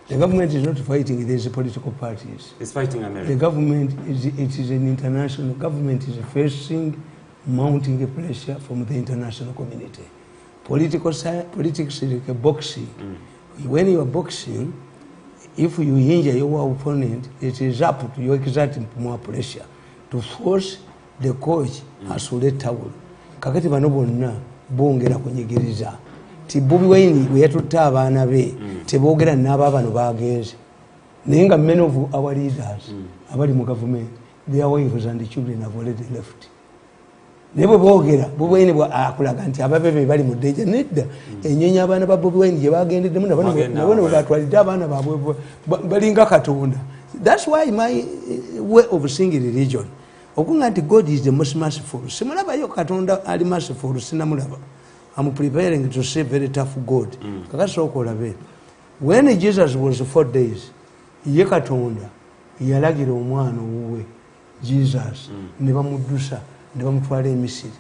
The government is not fighting these political parties. It's fighting America. The government is an international government is facing mounting pressure from the international community. Politics is like a boxing. When you are boxing, if you injure your opponent, it is up to you exerting more pressure to force the coach as to let towel. Kakati bano bonna bongera kunyigiriza. Ti Bobi Wine we yatutta abaana be tebogera n'aba bano bagenze. Naye nga many of our leaders abali mu government, their wives and the children have already left. Nebo bogera Bobi Wine akulaga nti ababebe bali mu danger nedda ennyenya abaana ba Bobi Wine gye bagendedde nabona batwalidde abaana baabwe balinga Katonda. That's why my way of seeing religion okunga nti God is the most merciful. Simulabayo Katonda ali merciful sinamulaba. I'm preparing to say very tough God. When Jesus was 4 days, ye Katonda yalagira omwana owuwe Jesus ne bamudusa ne bamutwala emisiri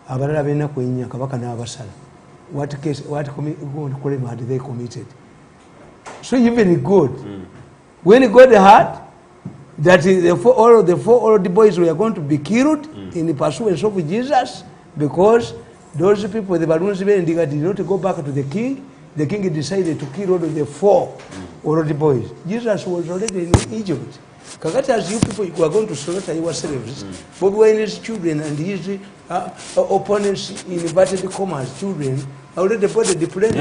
abalala bena kwenya kabaka n'abasala. What crime had they committed? So even God, when God heard that all the four old boys were going to be killed in the pursuance of Jesus, because those people, the balloons, did not go back to the king decided to kill all of the 4 old boys. Jesus was already in Egypt. Kakati, as you people were going to slaughter yourselves, Bobi Wine's children and his opponents, in inverted commas, children, already bought the plane.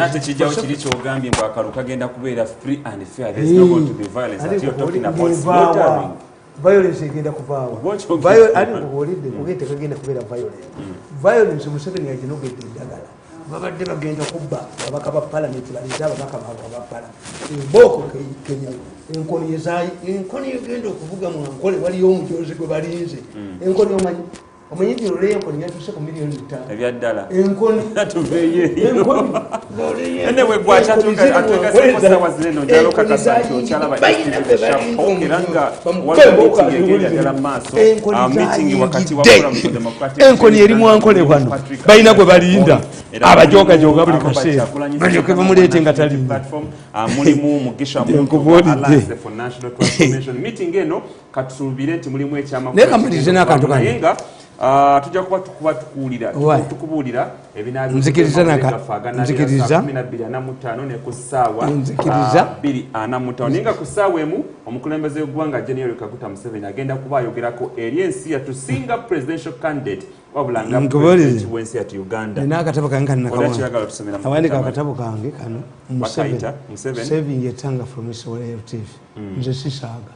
Free and fair. There's not going to be violence. That you're talking about slaughtering. Violence agenda kuvaawo. Violence Museveni yaginogedde eddagala. Babadde bagenda kubba ababaka ba parliament baleta ababaka babapala. Emboko Kenya. Enkoni yogenda okuvuga mu Ankole waliyo omujozi gwe balinze. Enkoni omanyi lole enkoni yatuse ku miliyoni 5. Ebyaddala. Enkoni tuveeye. Enkoni. Ene we gwacha atuka sekosa wazileno jalo kakasancho chala ba okiranga waliwo ngegenda dala maso meeting wakati wa forum democratic enkoni eri mu Ankole bano bayina gwe balinda abajoga joga buli kaseera balyoke bamulete nga tali platform mulimu mugisha mu Alliance for National Transformation meeting eno katusubire nti mulimu ekyama nekamalize n'akantu kanyenga tujja kuba tukubulira nzikiriza 12:45 ne ku ssaawa 2:45 ninga ku ssaawa emu omukulembeze w'eggwanga General Kaguta Museveni agenda kuba ayogerako eri ensi yatusinga presidential candidate wabulanga president w'ensi yatu Uganda. N'akatabo kange awandika akatabo kange kano Saving Yetanga from his way of thief. Nze sisaaga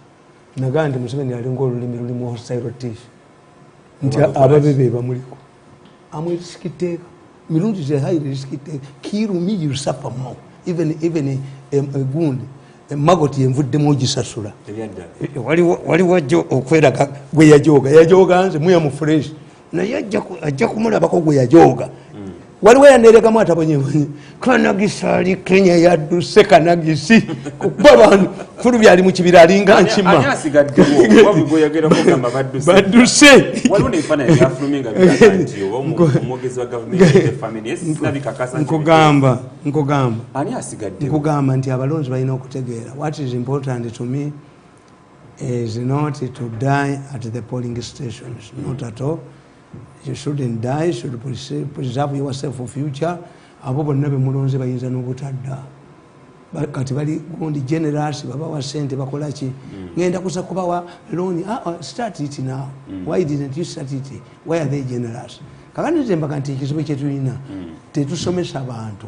nagaa nti Museveni alinga olulimi lulimu hostile thief. Nti ababebe bamuliko I'm a risky taker. Mirundi is a high risky taker. Kirumi, you suffer more. Even a wound. Magoti envudde moji sasula. Waliwo jo okweraga gwe yajoga nze muya mu fresh. Na ajja kumulabako gwe yajoga. Waliwo yanereka mwata bonye kanagisali Kenya yadduse kanagisi kuba abantu kulu byali mu kibira alinga nkima. Ani asigadde wabwo yagera kugamba badduse. Waliwo nefana ya fluminga bikanti omugezi wa government the families nabika kasa. Nkugamba. Ani asigadde. Nkugamba nti abalonzi balina okutegeera. What is important to me is not to die at the polling stations. Not at all. You shouldn't die, you should preserve yourself for future. Abo bonna be mulonze bayinza n'obutadda. Kati bali gundi generous babawa sente bakola ki. Ngenda kusa kubawa loan. Start it now. Why didn't you start it? Why are they generous? Kakati zembaga nti ekizibu kyetulina tetusomesa abantu.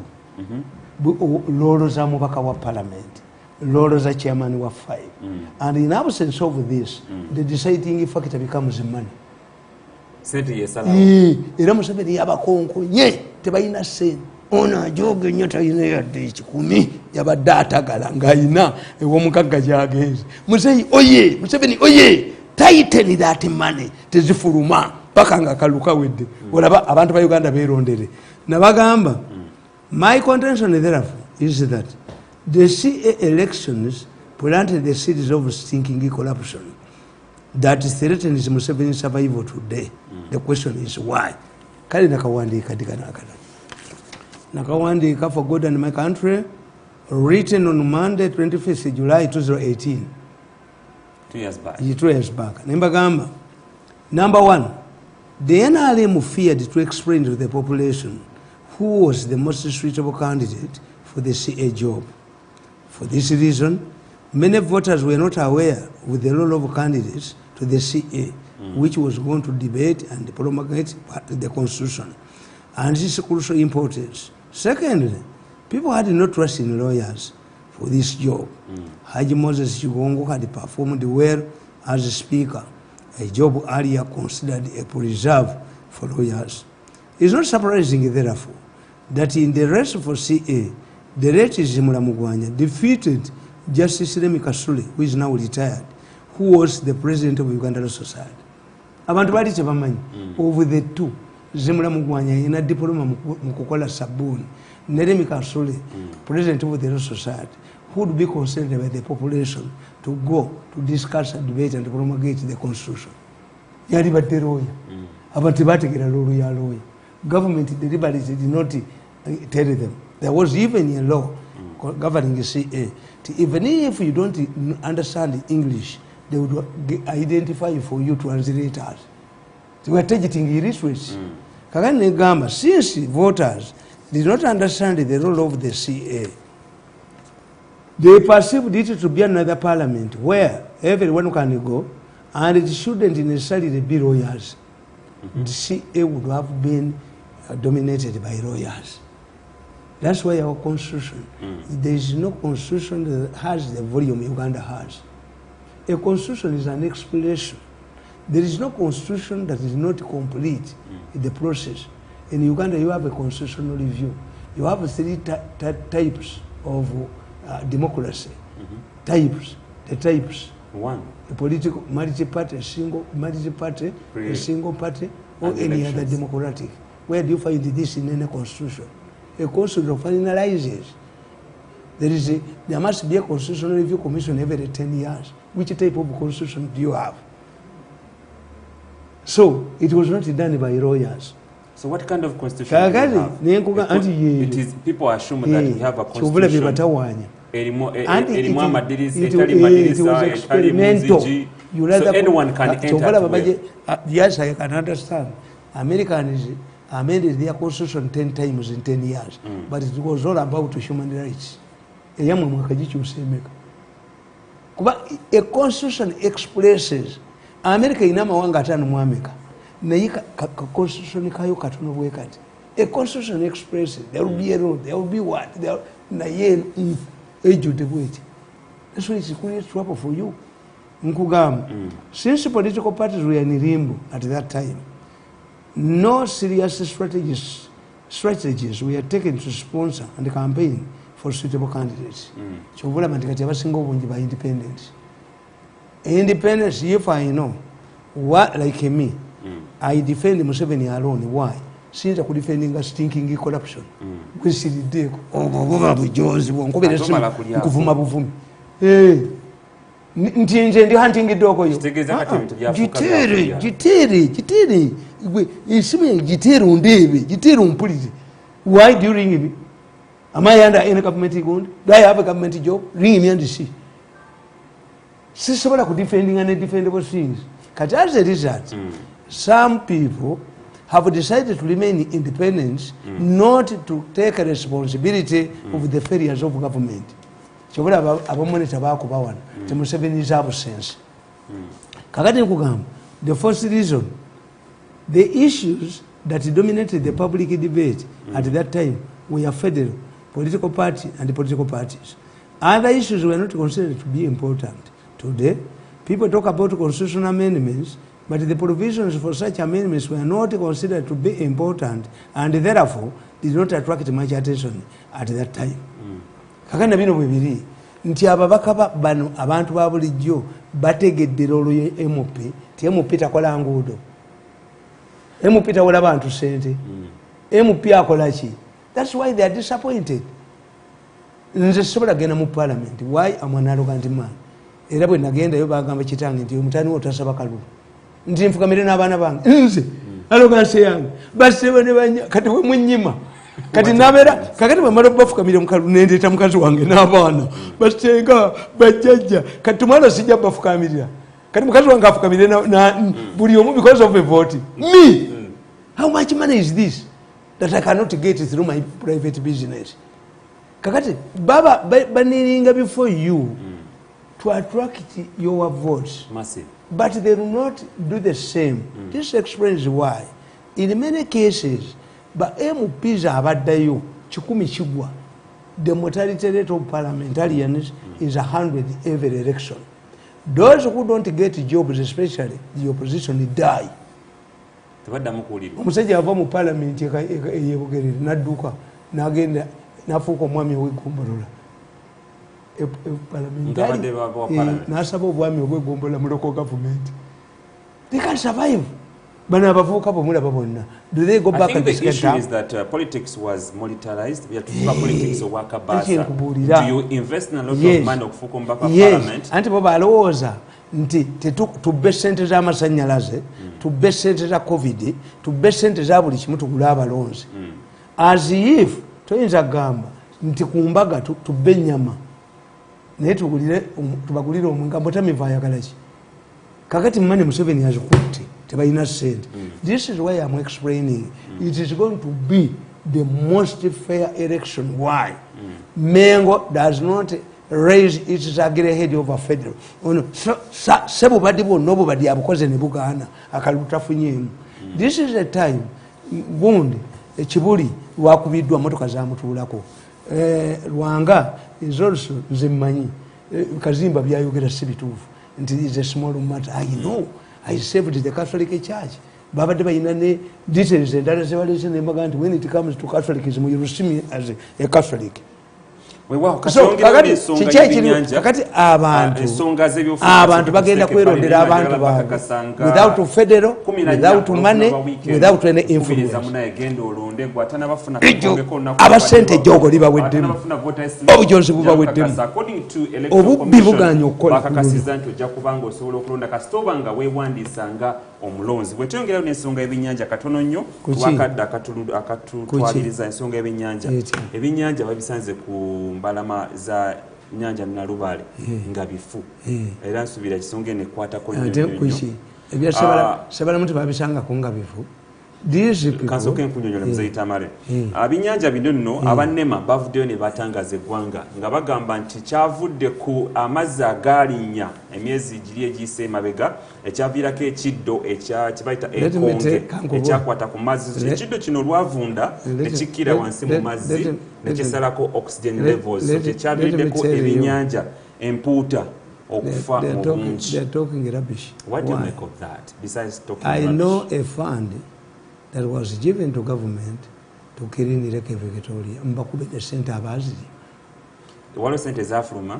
Lolo za mubaka wa parliament. Lolo za chairman wa 5. And in absence of this, the deciding factor becomes money. Sente yesala. Era Museveni yabakonkonye tebalina sente. Ono ajoge nnyo talina yadde ekikumi yabadde atagala ng'alina ew'omukagga gy'agenze. Museveni oye tighten that money tezifuluma paka nga kaluka wedde. Olaba abantu ba Uganda beerondere. Nabagamba my contention therefore is that the CA elections planted the seeds of stinking corruption that threatens Museveni's survival today. The question is why? Kali nakawandika dikanakana. Nakawandika for God and my country, written on Monday, 25th July 2018. 2 years back. 2 years back. Nimbagamba. Number one, the NRM feared to explain to the population who was the most suitable candidate for the CA job. For this reason, many voters were not aware with the role of candidates to the CA, which was going to debate and promulgate the constitution. And this is crucial importance. Secondly, people had no trust in lawyers for this job. Haji Moses Chigongo had performed well as a speaker, a job earlier considered a preserve for lawyers. It's not surprising, therefore, that in the race for CA, the late Zimula Mugwanya defeated Justice Remi Kasule, who is now retired, who was the president of Uganda Law Society. Abantu bali tebamanyi over the two Zimula Mugwanya ina diploma mu kukola sabuni ne Remi Kasule president of the Law Society who would be considered by the population to go to discuss and debate and promulgate the constitution. Yali badde lawyer. Abantu bategera lawyer. Government deliberately did not tell them. There was even a law governing the CA. Even if you don't understand English, they would identify for you translators. They were targeting illiteracy. Since voters did not understand the role of the CA, they perceived it to be another parliament where everyone can go, and it shouldn't necessarily be lawyers. The CA would have been dominated by lawyers. That's why our constitution, there is no constitution that has the volume Uganda has. A constitution is an explanation. There is no constitution that is not complete in the process. In Uganda, you have a constitutional review. You have 3 types of democracy. Types. The types. One. A political, multi-party, a single party, a single party, or and any elections. Other democratic. Where do you find this in any constitution? A constitution finalizes. There must be a constitutional review commission every 10 years. Which type of constitution do you have? So it was not done by lawyers. So what kind of constitution do you have? It is people assume that we have a constitution. It was experimental. So anyone can enter. Yes, I can understand. Americans amended their constitution 10 times in 10 years. But it was all about human rights. A constitution expresses America ina mawanga 5 mu America. Constitution kayo katono bwekati. A constitution expresses there will be a road, there will be what? There na ye ejude bweti. That's why it's create trouble for you. Nkugamba. Since political parties were in limbo at that time, no serious strategies were taken to sponsor and campaign for suitable candidates. Kyobulaba nti kati abasinga obungi ba independence. Independence, if I know, what like me, I defend Museveni alone. Why? Since I could defending a stinking corruption. We see the day. Ntinje ndi hunting doko yo. Jitere. Isime jitere undebe, jitere umpulire. Why do you ring me? Am I under any government ground? Do I have a government job? Ring me and see. Sisobola ku defending undefendable things. But as a result, some people have decided to remain independent, not to take a responsibility of the failures of government. Kyobula abamonitor bakubawana Museveni's absence. Kakati nkugamba, the first reason, the issues that dominated the public debate at that time were federal, political party and political parties. Other issues were not considered to be important. Today, people talk about constitutional amendments, but the provisions for such amendments were not considered to be important and therefore did not attract much attention at that time. Kakana bino bwebiri nti ababaka bano abantu ba bulijjo bategedde lolo ye MOP ti MOP takola nguudo MOP tawola abantu sente MOP akola ki. That's why they are disappointed. Nze sobola genda mu parliament. Why am an arrogant man? Era bwe nagenda yo bagamba kitange nti omutani otasaba kalulu nti nfukamire n'abaana bange nze arrogance yange basebe ne banya kati we munyima kati nabera kakati bamala bafukamire mukalu nendeta mukazi wange n'abaana basenga bajjajja kati tumwana sijja bafukamirira kati mukazi wange afukamire na buli omu because of a vote. Me, how much money is this that I cannot get through my private business? Kakati baba baniringa before you to attract your votes. Massive. But they will not do the same. This explains why in many cases but MPs abaddayo kikumi kigwa, the mortality rate of parliamentarians is 100 every election. Those who don't get jobs, especially the opposition, die. Omusajja ava mu parliament yebugerere nadduka nagenda nafuuka omwami ow'eggombolola nasaba obwami obw'eggombolola mu local government. They can't survive. Do they go back and the issue is that politics was monetarized. We have to talk politics of worker basa. Do you invest in a lot of money of Fukumbaka parliament? Anti baba alowooza nti tubbe ssente z'amasanyalaze, tubbe ssente za COVID, tubbe ssente za buli kimu tugule abalonzi. As if toyinza kugamba nti ku mbaga tubbe ennyama naye tubagulire omwenge mbotamiva ayagala ki. Kakati mmane Museveni azikutte tebalina ssente. This is why I'm explaining. It is going to be the most fair election. Why? Mengo does not raise its agile head over federal. Sebo badibo nobo badi abukoze ne bugana akalutafunyemu. This is a time gundi ekibuli wakubiddwa motoka za mutulako. Rwanga is also nzimmanyi kazimba byayogera sibitufu. It is a small matter. I know. I saved the Catholic Church. Baba de Bainane details and that is when it comes to Catholicism, you see me as a Catholic. So, kakati abantu bagenda kwerondera abantu baabwe without federal, without money, without any influence. Abasente jogo libaweddemu, obujonzi bubaweddemu, obubbi buganya okukola bakakasiza nti ojja kubanga osobola okulonda kasita oba nga weewandiisanga omulonzi. Bwe tweyongerayo n'ensonga y'ebyennyanja katono nnyo twakadde akatutwaliriza ensonga y'ebyennyanja. Ebyennyanja babisanze ku mbalama za nnyanja Nalubale nga bifu era nsuubira kisonga eno ekwatako nnyo Sebalamuti babisangako nga bifu. Kansoke nkunyonyola muzeyi Tamale. Abinnyanja bino nno abannema bavuddeyo ne batangaza eggwanga nga bagamba nti kyavudde ku amazzi agaalinnya emyezi giri egiyise emabega ekyaviirako ekiddo kibayita enkonge ekyakwata ku mazzi. Ekiddo kino lwavunda ne kikkira wansi mu mazzi ne kisalako oxygen levels ekyaviiriddeko ebyennyanja empuuta okufa obungi. They're talking rubbish. What do you make of that? Besides talking I rubbish? know a fund that was given to government to clean Lake Victoria. Mbakube the center abaziri. Walo sente zafuluma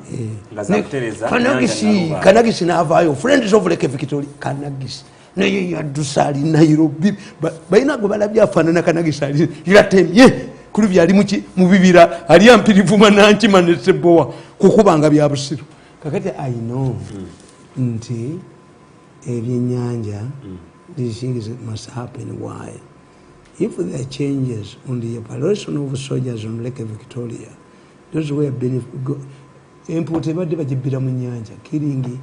nga Ne- zakutereza Kanagisi n'avaayo friends of Lake Victoria Kanagisi naye yaddusa ali Nairobi balina gwe balabye afaanana Kanagisi ali yatemye kuli byali mu bibira ali ampirivu manankima ne Sebowa kukubanga bya busiru kakati I know nti ebyennyanja these things must happen. Why? If there are changes on the operation of soldiers on Lake Victoria, those were input ebadde bagibira mu nnyanja killing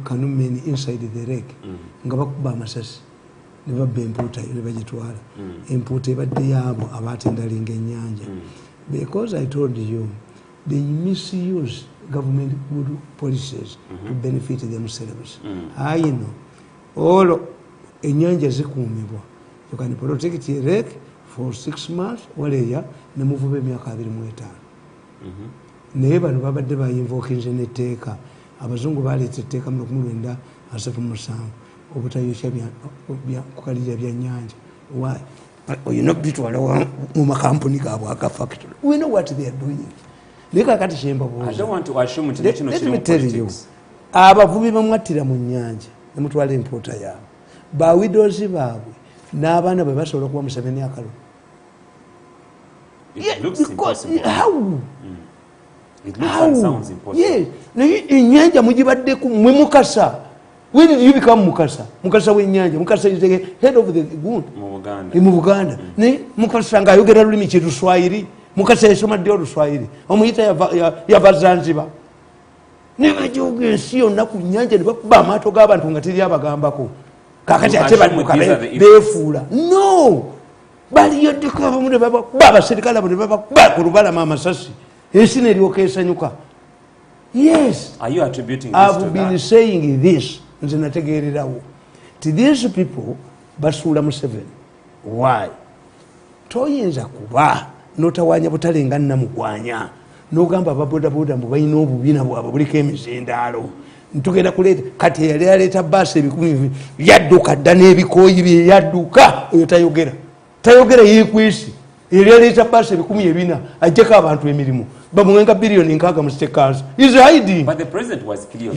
canoemen inside the lake nga bakuba amasasi ne babba empuuta ne bagitwala empuuta ebadde yaabo abatendalinga ennyanja because I told you they misuse government good policies to benefit themselves. I know all ennyanja zikuumibwa. You can protect a lake for 6 months waleya ne muvuba emyaka 25 naye bano babadde bayinvokinze n'etteeka abazungu baleeta etteeka mu 1937 obutayosya kukalirira byannyanja. Why? Oyina bitwala mu makampuni gaabwe aga factory. We know what they are doing. Naye kakati kyembabuuza. I don't want to assume nti kino Let kiri me mu tell you, politics. abavubi bamwattira mu nnyanja ne mutwala empuuta yaabwe bawidozi baabwe n'abaana bwe basobola okuba Museveni akalulu. It looks impossible. How? It looks and sounds impossible. Yes. Naye ennyanja mugibaddeku mwe Mukasa. When did you become Mukasa? Mukasa w'ennyanja. Mukasa is the head of the goon. Mu Buganda. Mu Buganda. Ne Mukasa ng'ayogera lulimi ki Luswayiri. Mukasa yasoma ddi Oluswayiri. Omuyita yava Zanzibar. Ne bajooga ensi yonna ku nnyanja ne bakuba amaato g'abantu nga teri abagambako. Kakati ate badduka beefuula. No! Baliyo ddeko abamu ne babakuba abaserikale abo ne babakuba ku lubalama amasasi. Ensi n'eryoka esanyuka. Yes. Are you attributing this I've to been that? saying this. Nze nategeererawo. To these people basuula Museveni. Why? Toyinza kuba n'otawaanya butale nga nnamugwanya n'ogamba ababodaboda mbu balina obubiina bwabwe buliko emizindaalo ntugenda kuleeta kati eyali aleeta baasi 10,000 yadduka dda n'ebikooyi bye yadduka oyo tayogera yeekwesi eyali aleeta baasi 10,400 ajjako abantu emirimu bamuwenga biliyoni 6 mu state council is hiding. But the president was clear.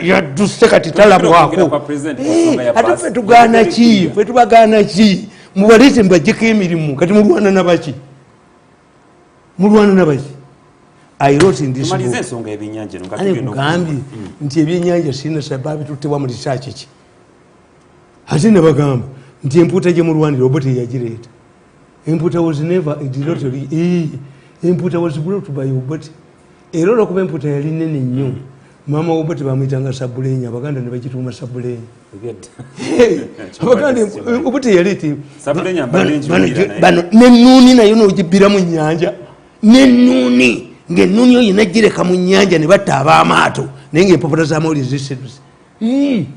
yadduse kati talabwako ate ffe tugaana ki ffe tubagaana ki mubaleete mbajjeko emirimu kati mulwana nabaki I wrote in this Tumalize book ensonga y'ebyennyanja eno nga ane tugenda kugambye nti ebyennyanja sirina sababu tuttebwa mu research ki ate ne bagamba nti empuuta gye mulwanira oba teyagireeta empuuta was never empuuta was brought by Obote era olwokuba empuuta yali nnene nnyo maama Obote bamuyitanga Sabulenya abaganda ne bagituuma Sabulenya abaganda Obote yaleeta bano n'ennuuni nayo n'ogibbira mu nnyanja n'ennuuni ng'ennuuni oyo nagireka mu nnyanja ne batta ab'amaato naye ng'empapula z'amawulire zisirusi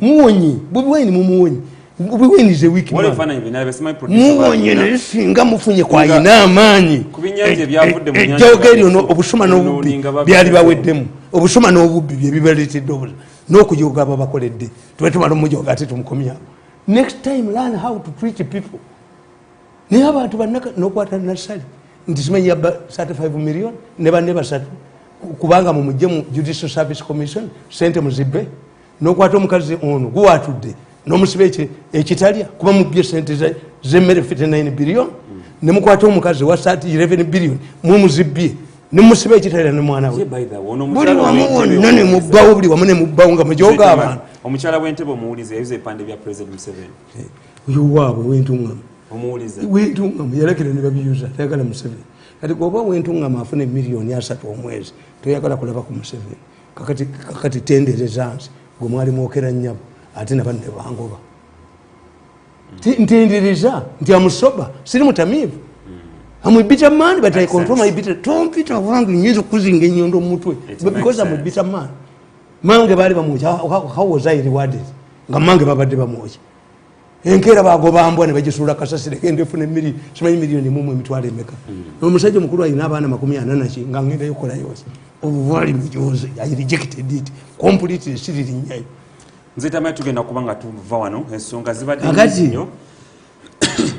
muwonye Bobi Wine mumuwonye Bobi Wine is a weak man muwonye naye singa mufunye kwayina amaanyi ejjooga eryo obusuma n'obubbi byali baweddemu obusuma n'obubbi bye bibaleetedde obula n'okujooga aba bakoledde tube tumala omujooga ate tumukomyawo. Next time learn how to treat people. Naye abantu bannaka n'okwata nasali nti simanyi yabba 35 million ne banne basatu kubanga mumujje mu Judicial Service Commission sente muzibbe n'okwata omukazi ono guwatudde n'omusibe ekitalya kuba mubbye sente z'emmere 59 billion ne mukwata omukazi wa 11 billion mumuzibbye ne musibe ekitalya ne mwana we buli wamu wonna ne mubbawo buli wamu ne mubbawo nga mujooga abantu. Omukyala w'entebe omuwulize yayiza ebipande bya President Museveni. Oyo waabwe w'entuŋŋamu omuwulize w'entuŋŋamu yalakira ne babiyuza tayagala Museveni kati gwoba w'entuŋŋamu afuna miliyoni 3 omwezi toyagala kulaba ku Museveni kakati tendereza nsi gwe mwali mwokera nnyabo ate nabanne bangoba ntendereza nti amusoba siri mutamiivu I'm a bitter man, but I control my bitter. Don't bitter wangu nyezo kuzinga nyondo mutwe. Because I'm a bitter man. Mange bali bamuja. How was I rewarded? Nga mange babadde bamuja. Enkera bagoba ambwa ne bagisula kasasire kende fune milioni mumwe mitwale meka. Omusajja mukulu ayina abaana 40 nga ngenda yokola yose. Obuvali mijoze. I rejected it completely. Siri nyayo. Nze tamay tugenda kubanga tuva wano ensonga zibadde nnyo.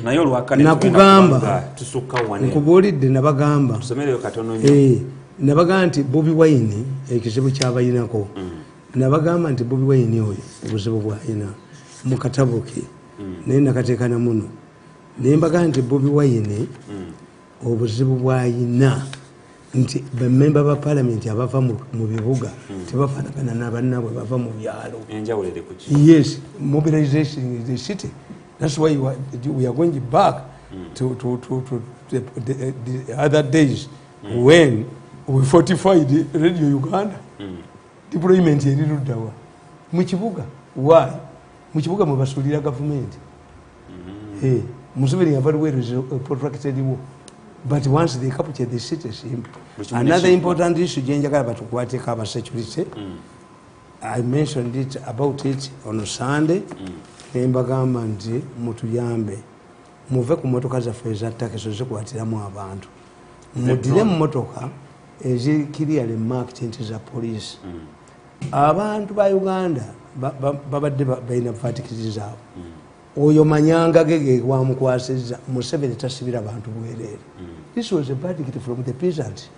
nayo lwakane nakugamba tusukka wane nkubuulidde nabagamba tusomereyo katono nnyo nabagamba nti Bobi Wine ekizibu kyabayinako nabagamba nti Bobi Wine oyo obuzibu bwayina mu katabo ke naye nakateekana muno naye mbagamba nti Bobi Wine obuzibu bwayina nti bamemba ba parliament abava mu bibuga tebafaanagana n'abannabwe bava mu byalo. Enjawulo eri ku ki? Yes, mobilization is the city. That's why we are going back to the other days when we fortified Radio Uganda. Deployment eri luddawa mu kibuga. Why? Mu kibuga mwe basulira government. Museveni yavaluweereza protracted war. But once they capture the city, another important issue jenjagala batukwateko abasecurity. I mentioned it about it on Sunday. Nembagamba nti mutuyambe muve ku motoka zaffe ezattaka ezo zikwatiramu abantu mudire mu motoka ezikiriale marked nti za police. Abantu ba Uganda babadde balina fatikizi zaabwe. Oyo manyanga gege wamukwasiza Museveni tasibira abantu bwerere. This was a verdict from the peasants.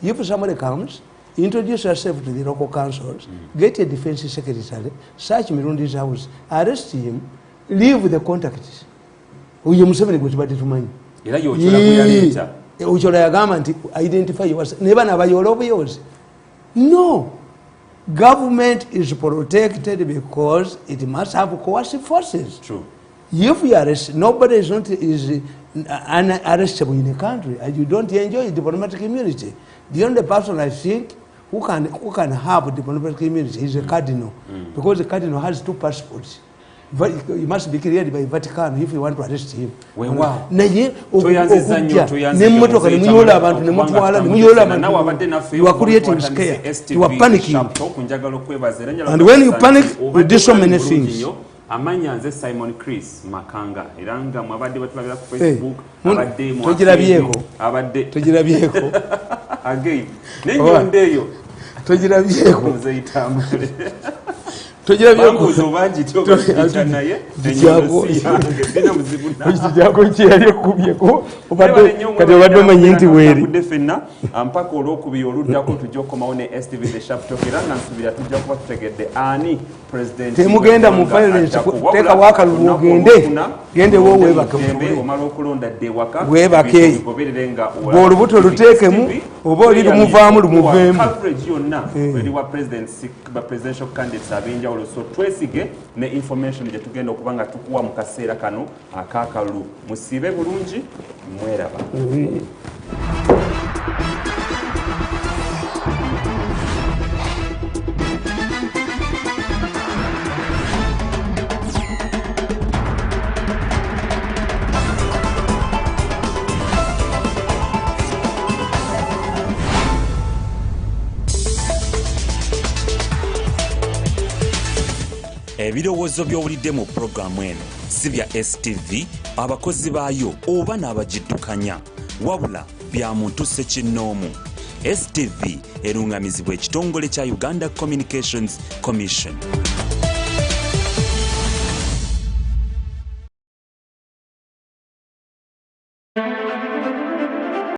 If somebody comes, introduce yourself to the local councils, get a defense secretary, search Mirundi's house, arrest him, leave the contacts. Uyo Museveni gwetubadde tumanyi. Era yochola kuyaleeta. Ochola yagamba nti identify yourself. Neba nabayola obuyozi. No. Government is protected because it must have coercive forces. True. If you arrest, nobody is unarrestable in a country, and you don't enjoy diplomatic immunity. The only person I think who can have diplomatic immunity is a cardinal, because the cardinal has 2 passports. He must be cleared by Vatican if you want to arrest him. Wow. Naye nemmotoka nemuyola abantu nemutwala nemuyola abantu. You are creating scare. You are panicking. And when you panic, you do so many things. Amanya nze Simon Chris Makanga eranga mwabadde batulabira ku Facebook abadde mu tugirabyeko again nenjondeyo tugirabyeko nze Tamale tugirabyeko zobanji naye jako kyali okubyeko obadde kati obadde omanyi nti weeri defenna mpaka olwokubiri oluddako tujja okukomawo ne STV the Sharp Talk era nga nsubira tujja kuba tutegedde ani president temugenda mu violence teeka wakalulu gende wo webake omala okulonda dde waka webake olubuto luteekemu oba oli lumuvaamu lumuveemu coverage yonna eriwa presidential candidates ab'enjawulo so twesige ne information gye tugenda okuba nga tukuwa mu kaseera kano akaakalulu musiibe bulungi mweraba. Ebirowoozo by'owulidde mu puroguramu eno si bya STV abakozi baayo oba n'abagiddukanya wabula bya muntu ssekinnoomu. STV erungamizibwa ekitongole kya Uganda Communications Commission.